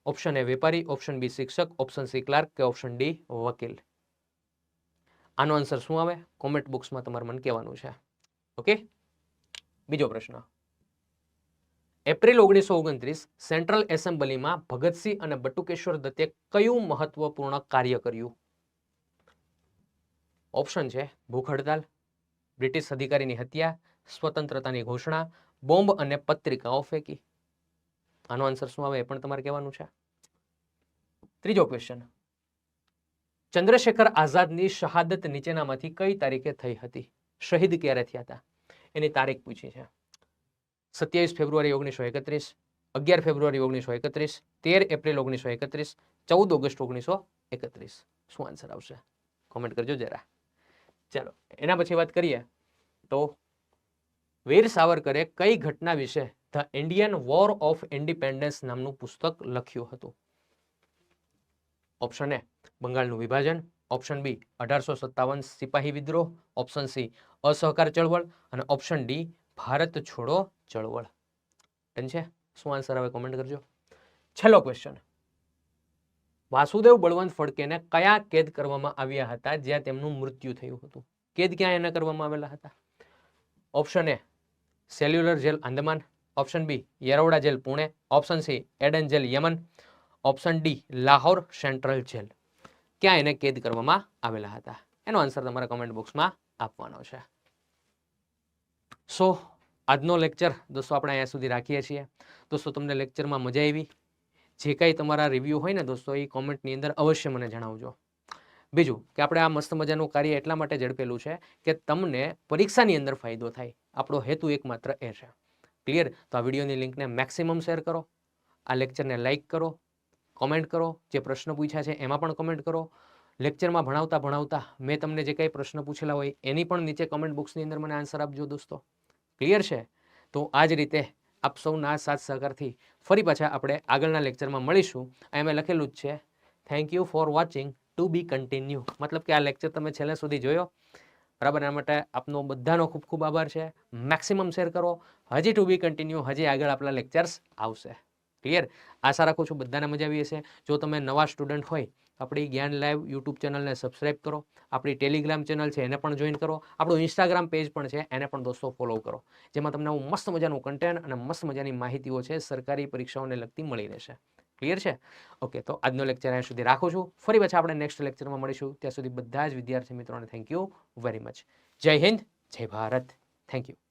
ઓપ્શન એ વેપારી, ઓપ્શન બી શિક્ષક, ઓપ્શન સી ક્લાર્ક કે ઓપ્શન ડી વકીલ. આનો આન્સર શું આવે? કોમેન્ટ બોક્સમાં તમારે મને કહેવાનું છે. ઓકે. બીજો પ્રશ્ન, એપ્રિલ 1929 સેન્ટ્રલ એસેમ્બલીમાં ભગતસિંહ અને બટુકેશ્વર દત્તે કયું મહત્વપૂર્ણ કાર્ય કર્યું? ઓપ્શન છે ભૂખ હડતાલ, બ્રિટિશ અધિકારીની હત્યા, સ્વતંત્રતાની ઘોષણા, બોમ્બ અને પત્રિકાઓ ફેંકી. આનો આન્સર શું આવે એ પણ તમારે કહેવાનું છે. ત્રીજો ક્વેશ્ચન, ચંદ્રશેખર આઝાદની શહાદત નીચેનામાંથી કઈ તારીખે થઈ હતી? શહીદ ક્યારે થયા હતા એની તારીખ પૂછી છે. 27 ફેબ્રુઆરી 1931, 11 ફેબ્રુઆરી 1931, 13 એપ્રિલ 1931, 14 ઓગસ્ટ 1931. શું આન્સર આવશે? કોમેન્ટ કરજો જરા. ચાલો એના પછી વાત કરીએ તો વીર સાવરકરે કઈ ઘટના વિશે the Indian war of independence નામનું પુસ્તક લખ્યું હતું? ઓપ્શન એ બંગાળનું વિભાજન, ઓપ્શન બી 1857 સિપાહી વિદ્રોહ, ઓપ્શન સી અસહકાર ચળવળ અને ઓપ્શન ડી ભારત છોડો ચળવળ. ડન છે? શું આન્સર આવે કોમેન્ટ કરજો. છેલ્લો ક્વેશ્ચન, વાસુદેવ બળવંત ફડકેને કયા કેદ કરવામાં આવ્યા હતા જ્યાં તેમનું મૃત્યુ થયું હતું? કેદ ક્યાં એને કરવામાં આવેલા હતા? Option A cellular jail Andaman, option B Yerwada jail Pune, option C Aden jail Yemen, option D Lahore central jail. ક્યાં એને કેદ કરવામાં આવેલા હતા? એનો આન્સર તમારા કમેન્ટ બોક્સમાં આપવાનો છે. સો આજનો લેક્ચર દોસ્તો આપણે અહીંયા સુધી રાખીએ છીએ. દોસ્તો તમને લેક્ચરમાં મજા આવી? જે કંઈ તમારા રિવ્યૂ હોય ને દોસ્તો એ કોમેન્ટની અંદર અવશ્ય મને જણાવજો. બીજું કે આપણે આ મસ્ત મજાનું કાર્ય એટલા માટે ઝડપેલું છે કે તમને પરીક્ષાની અંદર ફાયદો થાય. આપણો હેતુ એકમાત્ર એ છે. ક્લિયર? તો આ વિડીયોની લિંકને મેક્સિમમ શેર કરો, આ લેક્ચરને લાઇક કરો, કોમેન્ટ કરો, જે પ્રશ્ન પૂછ્યા છે એમાં પણ કોમેન્ટ કરો. લેક્ચરમાં ભણાવતા ભણાવતા મેં તમને જે કંઈ પ્રશ્ન પૂછેલા હોય એની પણ નીચે કમેન્ટ બોક્સની અંદર મને આન્સર આપજો દોસ્તો. ક્લિયર છે? તો આ જ રીતે આપ સૌના સાથ સહકારથી ફરી પાછા આપણે આગળના લેક્ચરમાં મળીશું. અહીં મેં લખેલું જ છે thank you for watching, to be continue. મતલબ કે આ લેક્ચર તમે છેલ્લે સુધી જોયો. બરાબર, એના માટે આપનો બધાનો ખૂબ ખૂબ આભાર છે. મેક્સિમમ શેર કરો. હજી ટુ બી કન્ટિન્યુ, હજી આગળ આપણા લેક્ચર્સ આવશે. ક્લિયર? આશા રાખું છું બધાને મજા આવી હશે. જો તમે નવા સ્ટુડન્ટ હોય આપણી જ્ઞાન લાઈવ યુટ્યુબ ચેનલને સબસ્ક્રાઇબ કરો, આપણી ટેલિગ્રામ ચેનલ છે એને પણ જોઈન કરો, આપણું ઇન્સ્ટાગ્રામ પેજ પણ છે એને પણ દોસ્તો ફોલો કરો, જેમાં તમને મસ્ત મજાનું કન્ટેન્ટ અને મસ્ત મજાની માહિતીઓ છે સરકારી પરીક્ષાઓને લગતી મળી રહેશે. ક્લિયર છે? ઓકે, તો આજનો લેક્ચર અહીંયા સુધી રાખું છું. ફરી પાછા આપણે નેક્સ્ટ લેક્ચરમાં મળીશું. ત્યાં સુધી બધા જ વિદ્યાર્થી મિત્રોને થેન્ક યુ વેરી મચ. જય હિન્દ, જય ભારત. Thank you.